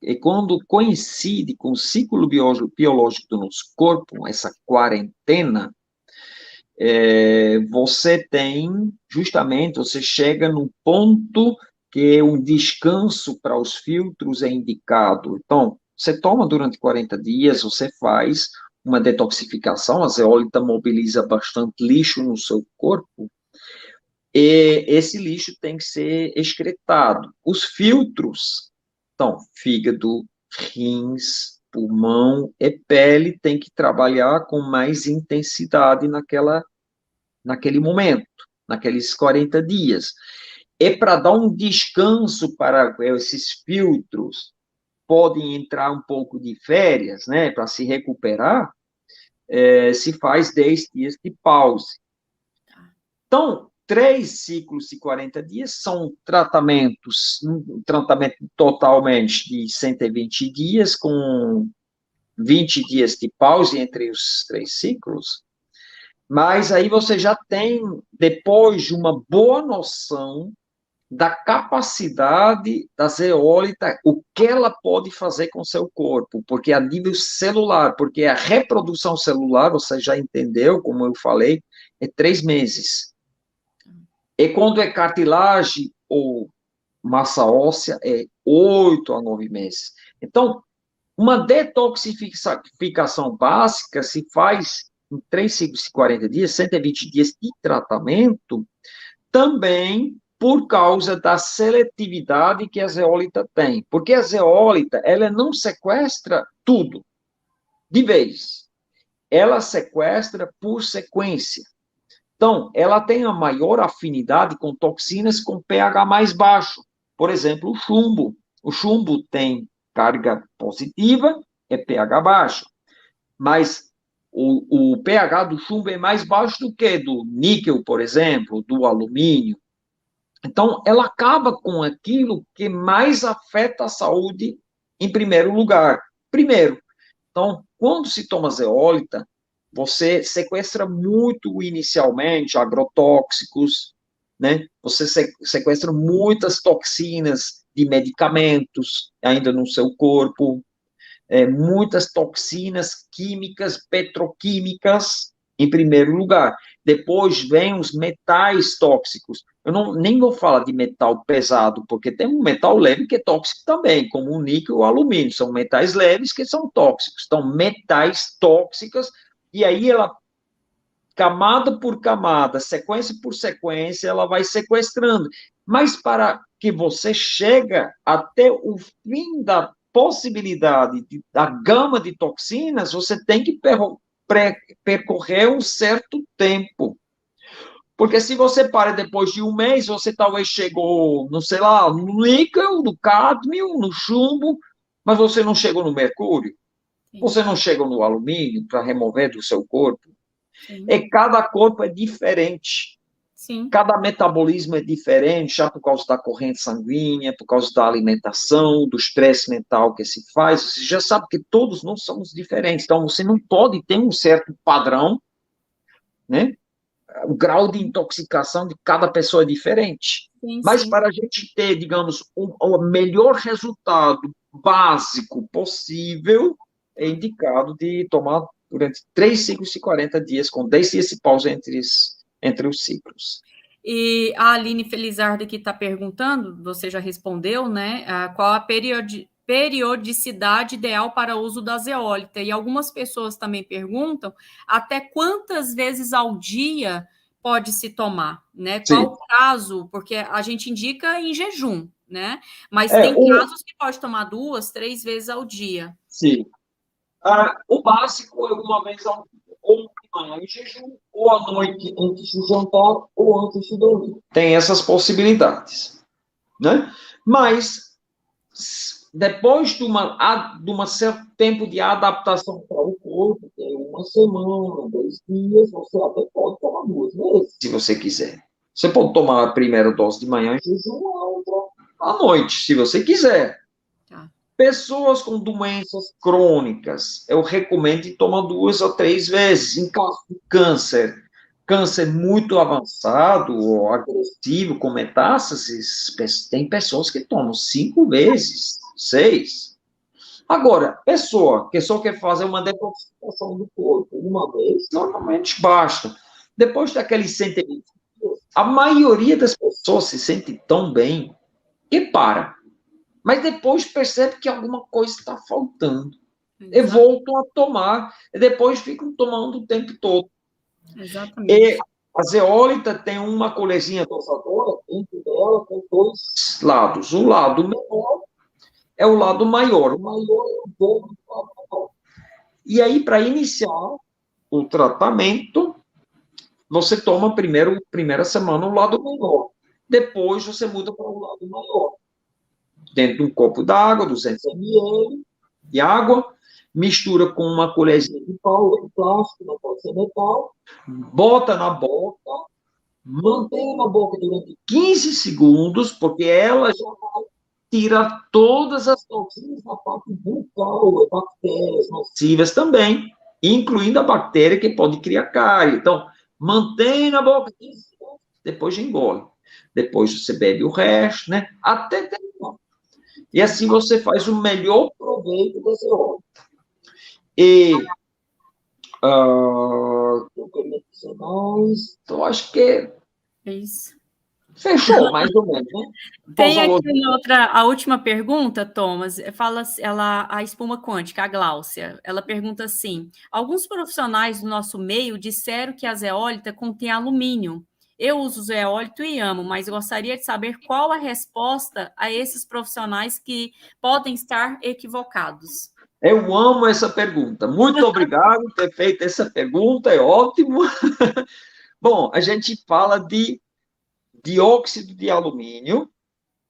E quando coincide com o ciclo biológico do nosso corpo, essa quarentena, você tem, justamente, você chega num ponto que é um descanso para os filtros é indicado. Então, você toma durante 40 dias, você faz uma detoxificação, a zeólita mobiliza bastante lixo no seu corpo, e esse lixo tem que ser excretado. Os filtros, então, fígado, rins, pulmão e pele tem que trabalhar com mais intensidade naquele momento, naqueles 40 dias. E para dar um descanso para esses filtros, podem entrar um pouco de férias, né, para se recuperar, se faz 10 dias de pausa. Então, 3 ciclos de 40 dias são tratamentos, um tratamento totalmente de 120 dias, com 20 dias de pausa entre os 3 ciclos, mas aí você já tem, depois de uma boa noção da capacidade da zeólita, o que ela pode fazer com o seu corpo, porque a nível celular, porque a reprodução celular, você já entendeu, como eu falei, é 3 meses. E quando é cartilagem ou massa óssea, é 8 a 9 meses. Então, uma detoxificação básica se faz em 3 ciclos de 40 dias, 120 dias de tratamento, também por causa da seletividade que a zeólita tem. Porque a zeólita, ela não sequestra tudo de vez. Ela sequestra por sequência. Então, ela tem a maior afinidade com toxinas com pH mais baixo. Por exemplo, o chumbo. O chumbo tem carga positiva, é pH baixo. Mas o pH do chumbo é mais baixo do que do níquel, por exemplo, do alumínio. Então, ela acaba com aquilo que mais afeta a saúde em primeiro lugar. Primeiro, então, quando se toma zeólita, você sequestra muito inicialmente agrotóxicos, né? Você sequestra muitas toxinas de medicamentos ainda no seu corpo, muitas toxinas químicas, petroquímicas, em primeiro lugar. Depois vem os metais tóxicos. Eu nem vou falar de metal pesado, porque tem um metal leve que é tóxico também, como o níquel e o alumínio. São metais leves que são tóxicos. Então, metais tóxicos, e aí ela, camada por camada, sequência por sequência, ela vai sequestrando. Mas para que você chega até o fim da possibilidade da gama de toxinas, você tem que percorrer um certo tempo. Porque se você para depois de um mês, você talvez chegou, não sei lá, no níquel, no cádmio, no chumbo, mas você não chegou no mercúrio, Sim. você não chegou no alumínio para remover do seu corpo. Sim. Cada corpo é diferente. Sim. Cada metabolismo é diferente, já por causa da corrente sanguínea, por causa da alimentação, do estresse mental que se faz. Você já sabe que todos nós somos diferentes. Então, você não pode ter um certo padrão, né? O grau de intoxicação de cada pessoa é diferente. Sim, Mas sim. para a gente ter, digamos, o melhor resultado básico possível, é indicado de tomar durante 3 ciclos de 40 dias, com 10 dias de pausa entre os ciclos. E a Aline Felizardo que está perguntando, você já respondeu, né? Qual a periodicidade ideal para o uso da zeólita? E algumas pessoas também perguntam até quantas vezes ao dia pode se tomar, né? Qual o prazo? Porque a gente indica em jejum, né? Mas tem casos que pode tomar 2, 3 vezes ao dia. Sim. O básico é uma vez ao dia, ou de manhã em jejum, ou à noite antes de jantar, ou antes de dormir. Tem essas possibilidades, né? Mas, depois de um certo tempo de adaptação para o corpo, que é uma semana, 2 dias, você até pode tomar 2 vezes, se você quiser. Você pode tomar a primeira dose de manhã em jejum, a outra à noite, se você quiser. Pessoas com doenças crônicas, eu recomendo que tomar 2 ou 3 vezes. Em caso de câncer muito avançado ou agressivo, com metástases, tem pessoas que tomam 5 vezes, 6. Agora, pessoa que só quer fazer uma detoxificação do corpo uma vez, normalmente basta. Depois daqueles 120 dias, a maioria das pessoas se sente tão bem que para. Mas depois percebe que alguma coisa está faltando. E voltam a tomar, e depois ficam tomando o tempo todo. Exatamente. E a zeólita tem uma colherzinha dosadora, dentro dela tem 2 lados. O lado menor é o lado maior. O maior é o dobro do lado menor. E aí, para iniciar o tratamento, você toma primeira semana o lado menor. Depois você muda para o lado maior. Dentro de um copo d'água, 200 ml de água, mistura com uma colherzinha de pau, de plástico, não pode ser metal, bota na boca, mantém na boca durante 15 segundos, porque ela já vai tirar todas as toxinas da parte bucal, bactérias nocivas também, incluindo a bactéria que pode criar cárie. Então, mantém na boca 15 segundos, depois engole. Depois você bebe o resto, né? Até terminar. E assim você faz o melhor proveito da zeólita. E então, acho que é isso. Fechou, mais ou menos, né? Tem aqui a última pergunta, Thomas, fala a espuma quântica, a Gláucia, ela pergunta assim, alguns profissionais do nosso meio disseram que a zeólita contém alumínio. Eu uso zeólito e amo, mas gostaria de saber qual a resposta a esses profissionais que podem estar equivocados. Eu amo essa pergunta. Muito obrigado por ter feito essa pergunta, é ótimo. Bom, a gente fala de dióxido de alumínio,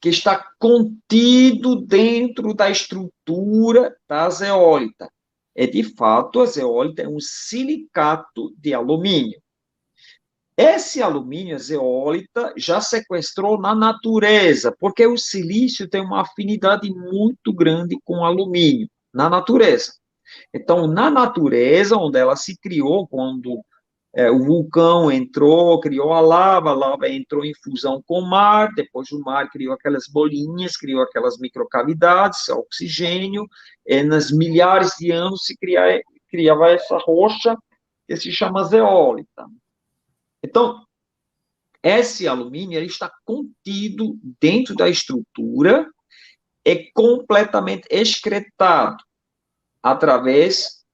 que está contido dentro da estrutura da zeólita. De fato, a zeólita é um silicato de alumínio. Esse alumínio, a zeólita, já sequestrou na natureza, porque o silício tem uma afinidade muito grande com o alumínio, na natureza. Então, na natureza, onde ela se criou, quando o vulcão entrou, criou a lava entrou em fusão com o mar, depois o mar criou aquelas bolinhas, criou aquelas microcavidades, oxigênio, nas milhares de anos se criava essa rocha, que se chama zeólita. Então, esse alumínio ele está contido dentro da estrutura, é completamente excretado através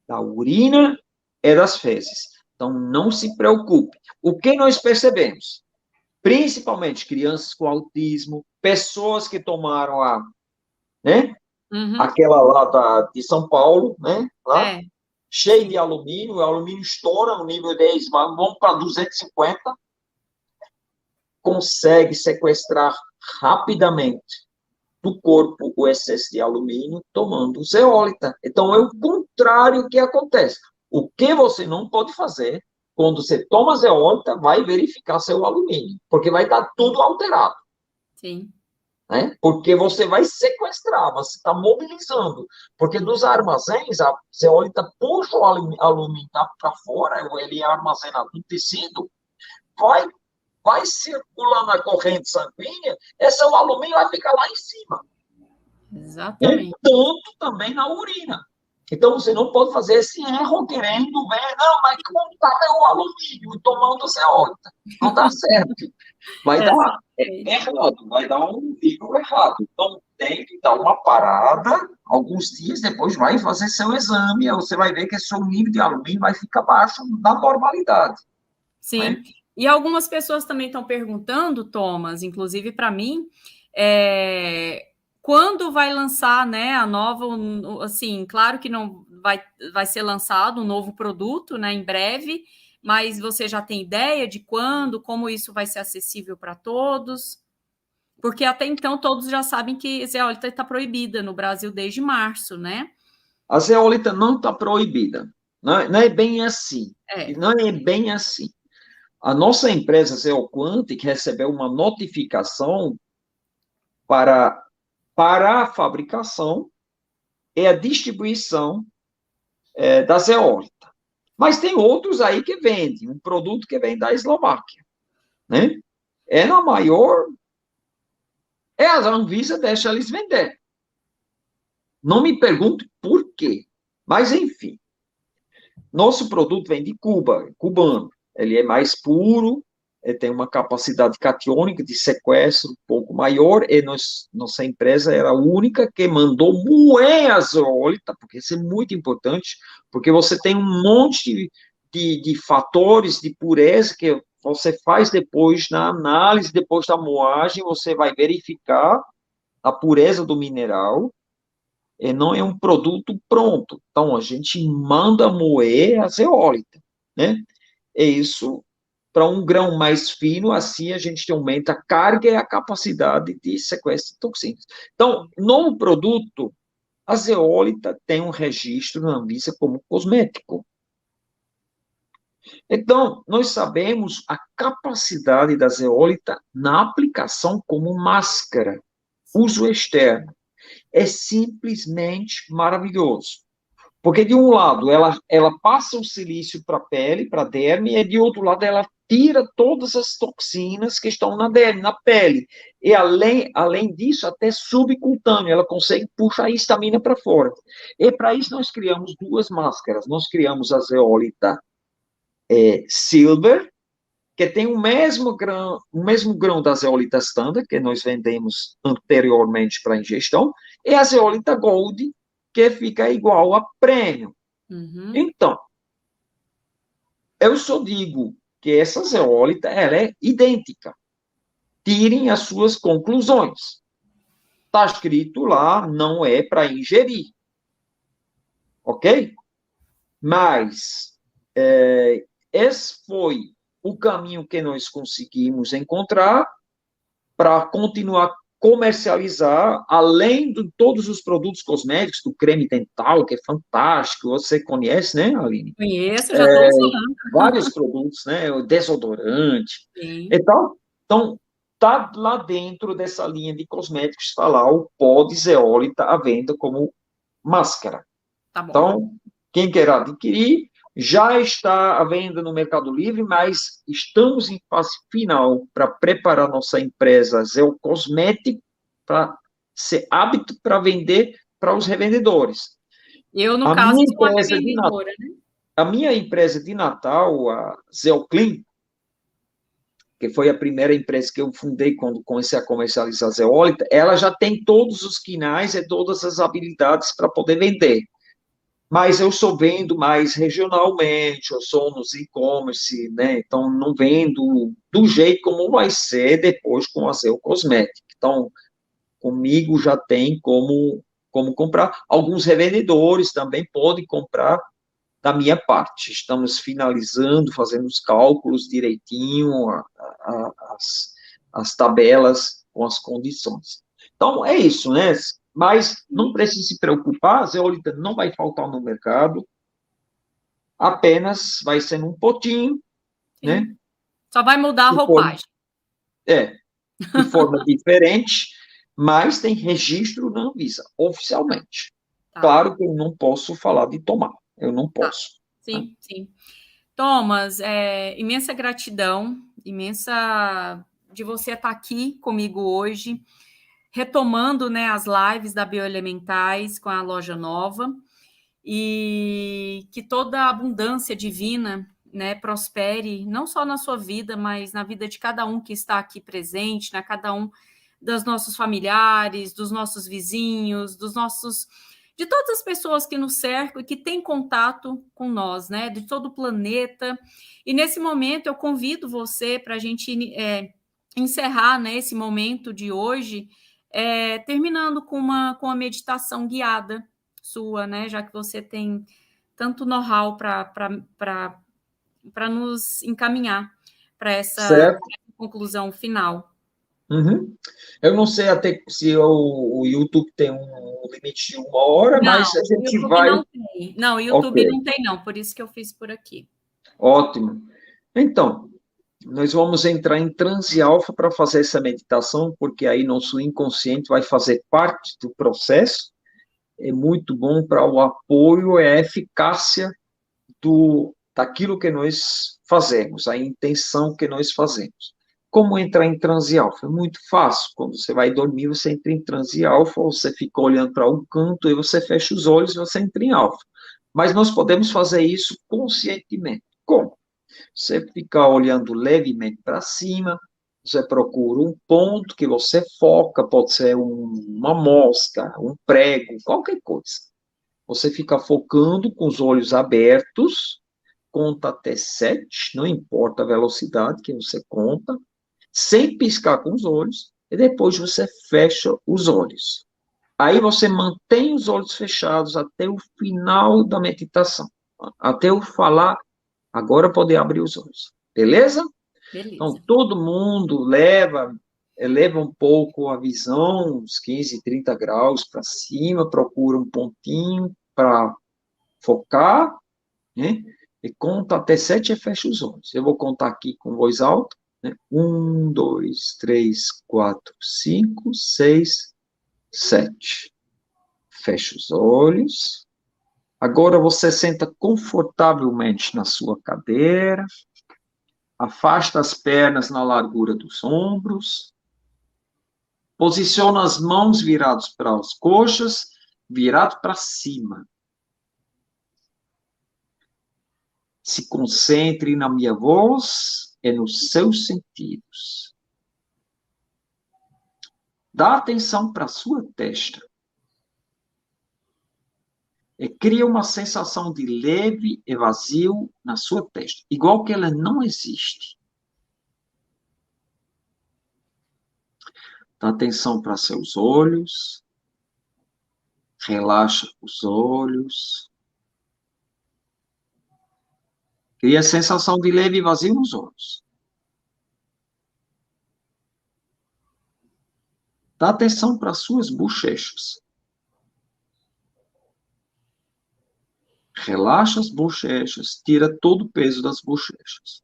da urina e das fezes. Então, não se preocupe. O que nós percebemos? Principalmente crianças com autismo, pessoas que tomaram né, aquela lá de São Paulo, né, lá, cheio de alumínio, o alumínio estoura no nível 10, vamos para 250, consegue sequestrar rapidamente do corpo o excesso de alumínio tomando zeólita. Então, é o contrário que acontece. O que você não pode fazer, quando você toma zeólita, vai verificar seu alumínio, porque vai estar tudo alterado. Sim. Né? Porque você vai sequestrar, você está mobilizando. Porque dos armazéns, a zeólita puxa o alumínio para fora, ele é armazenado no tecido, vai circular na corrente sanguínea, esse alumínio vai ficar lá em cima. Exatamente. Tanto também na urina. Então, você não pode fazer esse erro querendo ver, não, mas como está o alumínio tomando zeólita? Não está certo. Vai dar errado, vai dar um nível errado. Então, tem que dar uma parada, alguns dias depois vai fazer seu exame, aí você vai ver que seu nível de alumínio vai ficar abaixo da normalidade. Sim. Né? E algumas pessoas também estão perguntando, Thomas, inclusive para mim, quando vai lançar, né, a nova, assim, claro que não vai ser lançado um novo produto, né, em breve, mas você já tem ideia de quando, como isso vai ser acessível para todos? Porque até então todos já sabem que a zeólita está proibida no Brasil desde março, né? A zeólita não está proibida. Não é bem assim. Não é bem assim. A nossa empresa Zeoquantic recebeu uma notificação para a fabricação e a distribuição da zeólita. Mas tem outros aí que vendem, um produto que vem da Eslováquia, né? Na maior, a Anvisa deixa eles vender. Não me pergunte por quê, mas enfim. Nosso produto vem de Cuba, cubano. Ele é mais puro, tem uma capacidade catiônica de sequestro um pouco maior, e nossa empresa era a única que mandou moer a zeólita, porque isso é muito importante, porque você tem um monte de fatores de pureza que você faz depois na análise, depois da moagem, você vai verificar a pureza do mineral, e não é um produto pronto. Então, a gente manda moer a zeólita, né? É isso, para um grão mais fino, assim a gente aumenta a carga e a capacidade de sequestro de toxinas. Então, no produto, a zeólita tem um registro na Anvisa como cosmético. Então, nós sabemos a capacidade da zeólita na aplicação como máscara, uso externo. É simplesmente maravilhoso. Porque, de um lado, ela passa o silício para a pele, para a derme, e, de outro lado, ela tira todas as toxinas que estão na derme, na pele. E, além disso, até subcutâneo, ela consegue puxar a histamina para fora. E, para isso, nós criamos duas máscaras. Nós criamos a zeólita Silver, que tem o mesmo grão da zeólita standard, que nós vendemos anteriormente para ingestão, e a zeólita Gold, que fica igual a prêmio. Uhum. Então, eu só digo que essa zeólita, ela é idêntica. Tirem as suas conclusões. Está escrito lá, não é para ingerir. Ok? Mas, esse foi o caminho que nós conseguimos encontrar para continuar comercializar, além de todos os produtos cosméticos, do creme dental, que é fantástico, você conhece, né, Aline? Conheço, já estou usando. Vários produtos, né, o desodorante. Sim. Então, tá lá dentro dessa linha de cosméticos, está lá o pó de zeólita à venda como máscara. Tá bom. Então, quem quer adquirir, já está à venda no Mercado Livre, mas estamos em fase final para preparar nossa empresa Zeocosmético para ser apto para vender para os revendedores. Eu, no caso, sou uma revendedora, né? a minha empresa de Natal, a Zeoclean, que foi a primeira empresa que eu fundei quando comecei a comercializar zeólita, ela já tem todos os quinais e todas as habilidades para poder vender. Mas eu estou vendo mais regionalmente, eu sou nos e-commerce, né? Então, não vendo do jeito como vai ser depois com a Zeo Cosmética. Então, comigo já tem como comprar. Alguns revendedores também podem comprar da minha parte. Estamos finalizando, fazendo os cálculos direitinho, as tabelas com as condições. Então, é isso, né? Mas não precisa se preocupar, a zeolita não vai faltar no mercado, apenas vai ser num potinho, né? Sim. Só vai mudar a roupagem. É, de forma diferente, mas tem registro na Anvisa, oficialmente. Tá. Claro que eu não posso falar de tomar, eu não posso. Sim, sim. Thomas, imensa gratidão, imensa de você estar aqui comigo hoje, retomando, né, as lives da Bioelementais com a loja nova, e que toda a abundância divina, né, prospere, não só na sua vida, mas na vida de cada um que está aqui presente, né, cada um dos nossos familiares, dos nossos vizinhos, de todas as pessoas que nos cercam e que têm contato com nós, né, de todo o planeta. E nesse momento eu convido você para a gente encerrar, né, esse momento de hoje, terminando com uma meditação guiada sua, né, já que você tem tanto know-how para nos encaminhar para essa conclusão final. Uhum. Eu não sei até se o YouTube tem um limite de 1 hora, Não, mas a o gente YouTube vai. não tem. Não, o YouTube Ok, não tem, não, por isso que eu fiz por aqui. ótimo. Então, nós vamos entrar em transe alfa para fazer essa meditação, porque aí nosso inconsciente vai fazer parte do processo. É muito bom para o apoio e a eficácia daquilo que nós fazemos, a intenção que nós fazemos. Como entrar em transe alfa? É muito fácil. Quando você vai dormir, você entra em transe alfa, você fica olhando para um canto e você fecha os olhos e você entra em alfa. Mas nós podemos fazer isso conscientemente. Como? Você fica olhando levemente para cima, você procura um ponto que você foca, pode ser uma mosca, um prego, qualquer coisa. Você fica focando com os olhos abertos, conta até 7, não importa a velocidade que você conta, sem piscar com os olhos, e depois você fecha os olhos. Aí você mantém os olhos fechados até o final da meditação, até eu falar, agora poder abrir os olhos. Beleza? Então, Beleza. todo mundo eleva um pouco a visão, uns 15, 30 graus para cima, procura um pontinho para focar, né? E conta até 7 e fecha os olhos. Eu vou contar aqui com voz alta, né? 1, 2, 3, 4, 5, 6, 7. Fecha os olhos. Agora você senta confortavelmente na sua cadeira, afasta as pernas na largura dos ombros, posiciona as mãos viradas para as coxas, virado para cima. Se concentre na minha voz e nos seus sentidos. Dá atenção para a sua testa. E cria uma sensação de leve e vazio na sua testa, igual que ela não existe. Dá atenção para seus olhos. Relaxa os olhos. Cria a sensação de leve e vazio nos olhos. Dá atenção para as suas bochechas. Relaxa as bochechas, tira todo o peso das bochechas.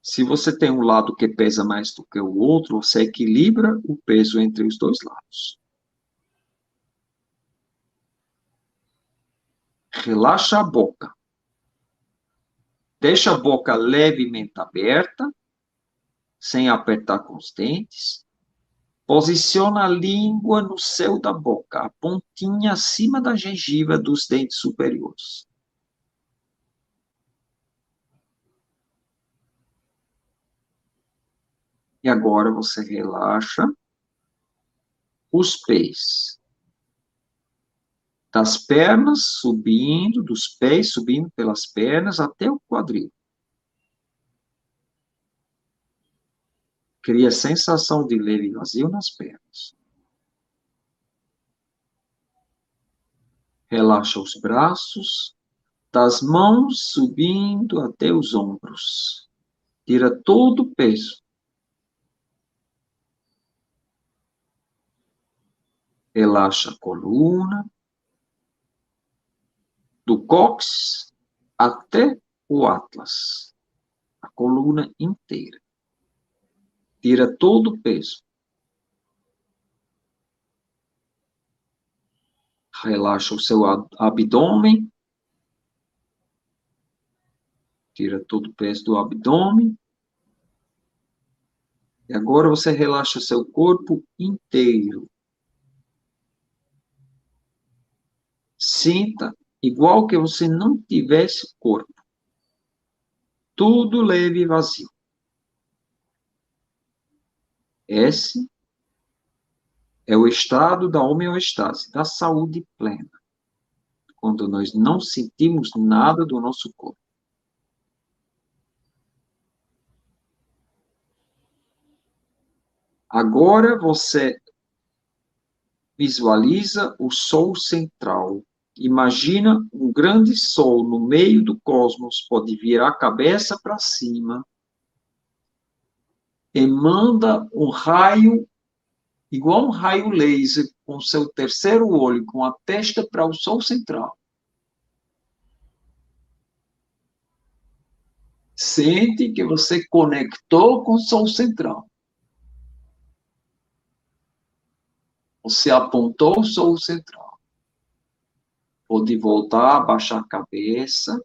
Se você tem um lado que pesa mais do que o outro, você equilibra o peso entre os dois lados. Relaxa a boca. Deixa a boca levemente aberta, sem apertar com os dentes. Posiciona a língua no céu da boca, a pontinha acima da gengiva dos dentes superiores. E agora você relaxa os pés. Das pernas subindo, dos pés subindo pelas pernas até o quadril. Cria sensação de leve vazio nas pernas. Relaxa os braços, das mãos subindo até os ombros. Tira todo o peso. Relaxa a coluna, do cóccix até o atlas. A coluna inteira. Tira todo o peso. Relaxa o seu abdômen. Tira todo o peso do abdômen. E agora você relaxa o seu corpo inteiro. Sinta igual que você não tivesse corpo. Tudo leve e vazio. Esse é o estado da homeostase, da saúde plena. Quando nós não sentimos nada do nosso corpo. Agora você visualiza o Sol central. Imagina um grande Sol no meio do cosmos, pode virar a cabeça para cima, e manda um raio, igual um raio laser, com seu terceiro olho, com a testa para o Sol central. Sente que você conectou com o Sol central. Você apontou o Sol central. Pode voltar, abaixar a cabeça.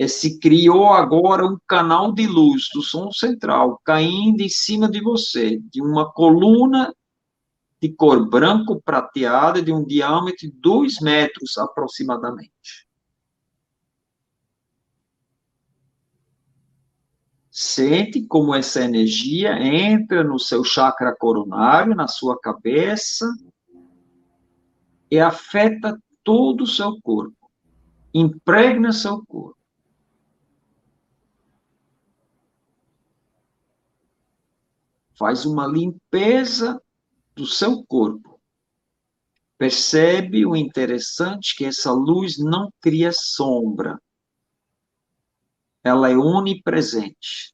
E se criou agora um canal de luz do Sol central caindo em cima de você, de uma coluna de cor branco prateada, de um diâmetro de 2 metros aproximadamente. Sente como essa energia entra no seu chakra coronário, na sua cabeça, e afeta todo o seu corpo, impregna seu corpo. Faz uma limpeza do seu corpo. Percebe o interessante que essa luz não cria sombra. Ela é onipresente.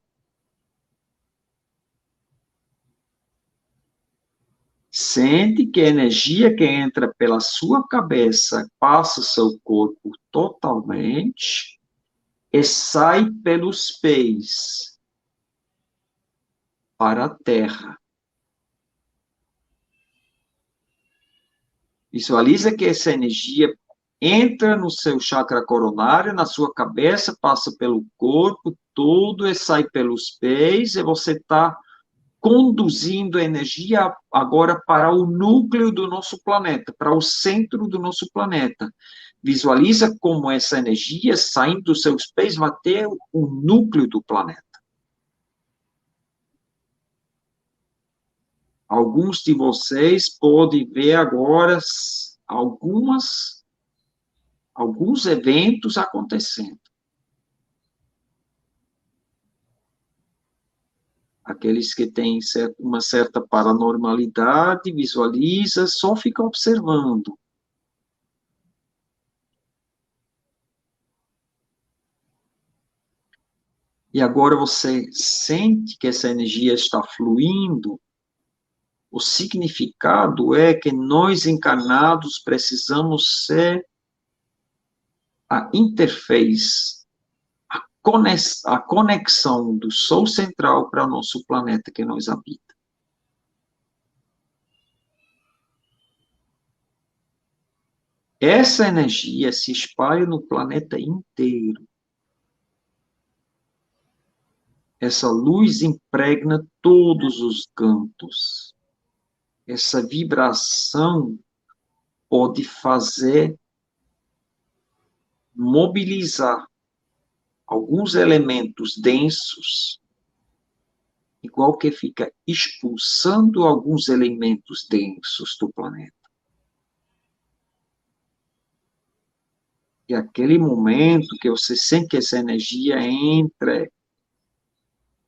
Sente que a energia que entra pela sua cabeça passa o seu corpo totalmente e sai pelos pés para a terra. Visualiza que essa energia entra no seu chakra coronário, na sua cabeça, passa pelo corpo todo e sai pelos pés, e você está conduzindo a energia agora para o núcleo do nosso planeta, para o centro do nosso planeta. Visualiza como essa energia, saindo dos seus pés, vai ter o núcleo do planeta. Alguns de vocês podem ver agora alguns eventos acontecendo. Aqueles que têm uma certa paranormalidade, visualiza, só fica observando. E agora você sente que essa energia está fluindo. O significado é que nós encarnados precisamos ser a interface, a conexão do Sol central para o nosso planeta que nós habitamos. Essa energia se espalha no planeta inteiro. Essa luz impregna todos os cantos. essa vibração pode fazer mobilizar alguns elementos densos, igual que fica expulsando alguns elementos densos do planeta. E aquele momento que você sente que essa energia entra,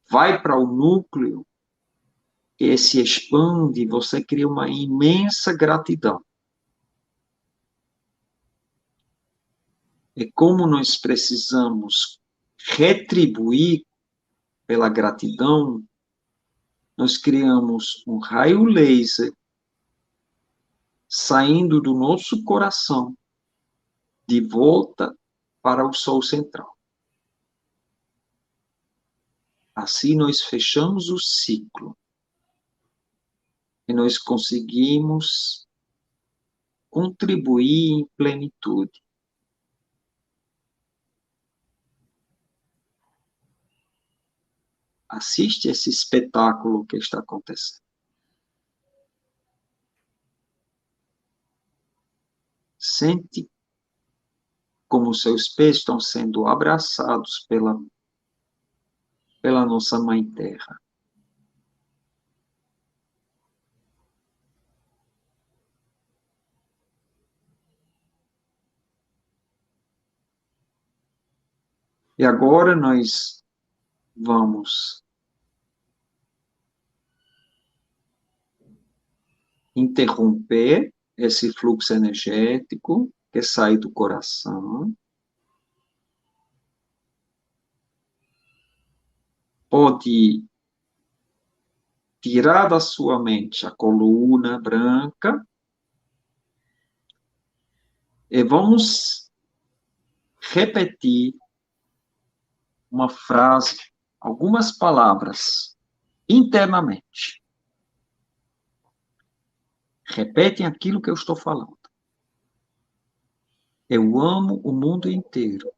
vai para o núcleo, e se expande, você cria uma imensa gratidão. E como nós precisamos retribuir pela gratidão, nós criamos um raio laser saindo do nosso coração, de volta para o Sol central. Assim nós fechamos o ciclo e nós conseguimos contribuir em plenitude. Assiste esse espetáculo que está acontecendo. Sente como seus pés estão sendo abraçados pela nossa Mãe Terra. E agora nós vamos interromper esse fluxo energético que sai do coração. Pode tirar da sua mente a coluna branca e vamos repetir uma frase, algumas palavras internamente. Repetem aquilo que eu estou falando. Eu amo o mundo inteiro.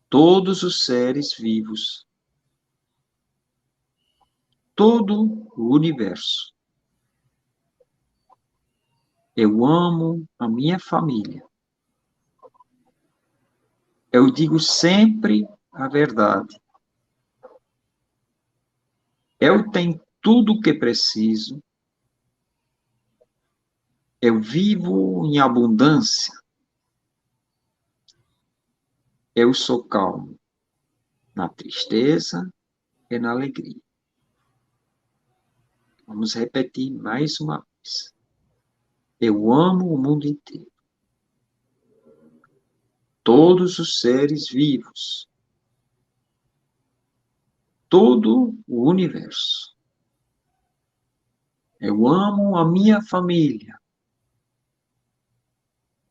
Todos os seres vivos. Todo o universo. Eu amo a minha família. Eu digo sempre a verdade. Eu tenho tudo o que preciso. Eu vivo em abundância. Eu sou calmo na tristeza e na alegria. Vamos repetir mais uma vez. Eu amo o mundo inteiro. Todos os seres vivos. Todo o universo. Eu amo a minha família.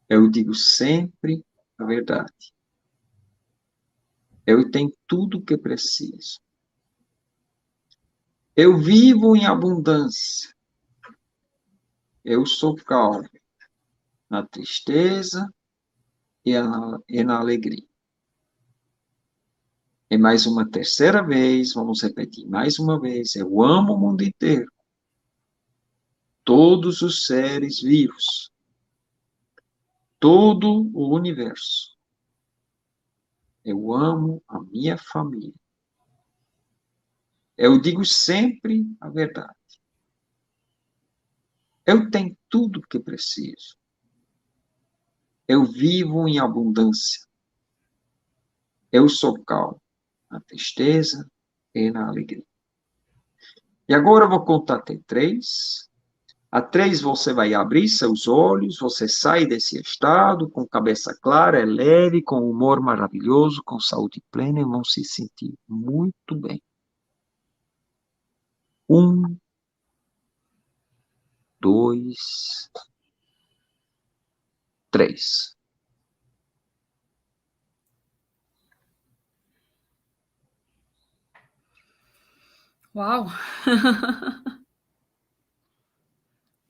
Eu digo sempre a verdade. Eu tenho tudo o que preciso. Eu vivo em abundância. Eu sou calmo na tristeza e na alegria. E mais uma terceira vez, vamos repetir mais uma vez. Eu amo o mundo inteiro. Todos os seres vivos. Todo o universo. Eu amo a minha família. Eu digo sempre a verdade. Eu tenho tudo o que preciso. Eu vivo em abundância. Eu sou calmo na tristeza e na alegria. E agora eu vou contar até 3. A 3 você vai abrir seus olhos, você sai desse estado com cabeça clara, leve, com humor maravilhoso, com saúde plena e vão se sentir muito bem. 1, 2, 3. Uau!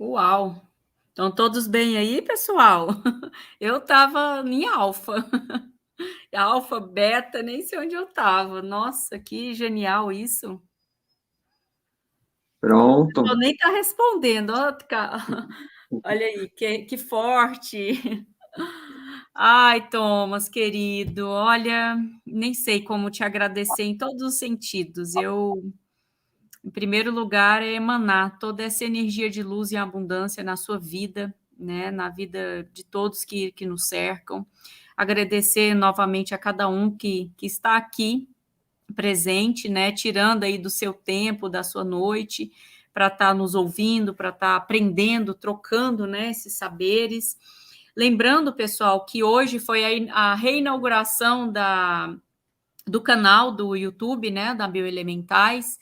Uau! Estão todos bem aí, pessoal? Eu estava em alfa. Alfa, beta, nem sei onde eu estava. Nossa, que genial isso. Pronto. Nem está respondendo. Olha aí, que forte. Ai, Thomas, querido, olha, nem sei como te agradecer em todos os sentidos. Em primeiro lugar, é emanar toda essa energia de luz e abundância na sua vida, né, na vida de todos que nos cercam. Agradecer novamente a cada um que está aqui presente, né, tirando aí do seu tempo, da sua noite, para estar nos ouvindo, para estar aprendendo, trocando, né, esses saberes. Lembrando, pessoal, que hoje foi a reinauguração do canal do YouTube, né, da Bioelementais,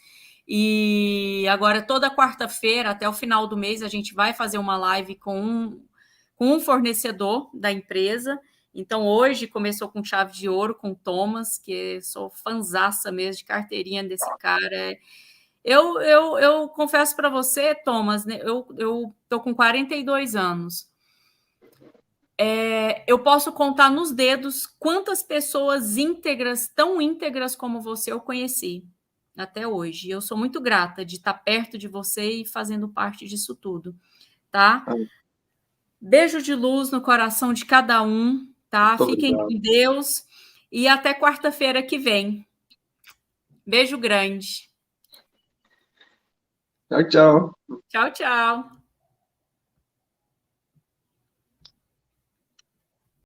e agora toda quarta-feira, até o final do mês, a gente vai fazer uma live com um fornecedor da empresa. Então, hoje começou com chave de ouro, com o Thomas, que sou fanzaça mesmo de carteirinha desse cara. Eu confesso para você, Thomas, né, eu tô com 42 anos. Eu posso contar nos dedos quantas pessoas íntegras, tão íntegras como você, eu conheci até hoje. Eu sou muito grata de estar perto de você e fazendo parte disso tudo, tá? Beijo de luz no coração de cada um, tá? Muito Fiquem obrigado. com Deus e até quarta-feira que vem. Beijo grande. Tchau, tchau. Tchau, tchau.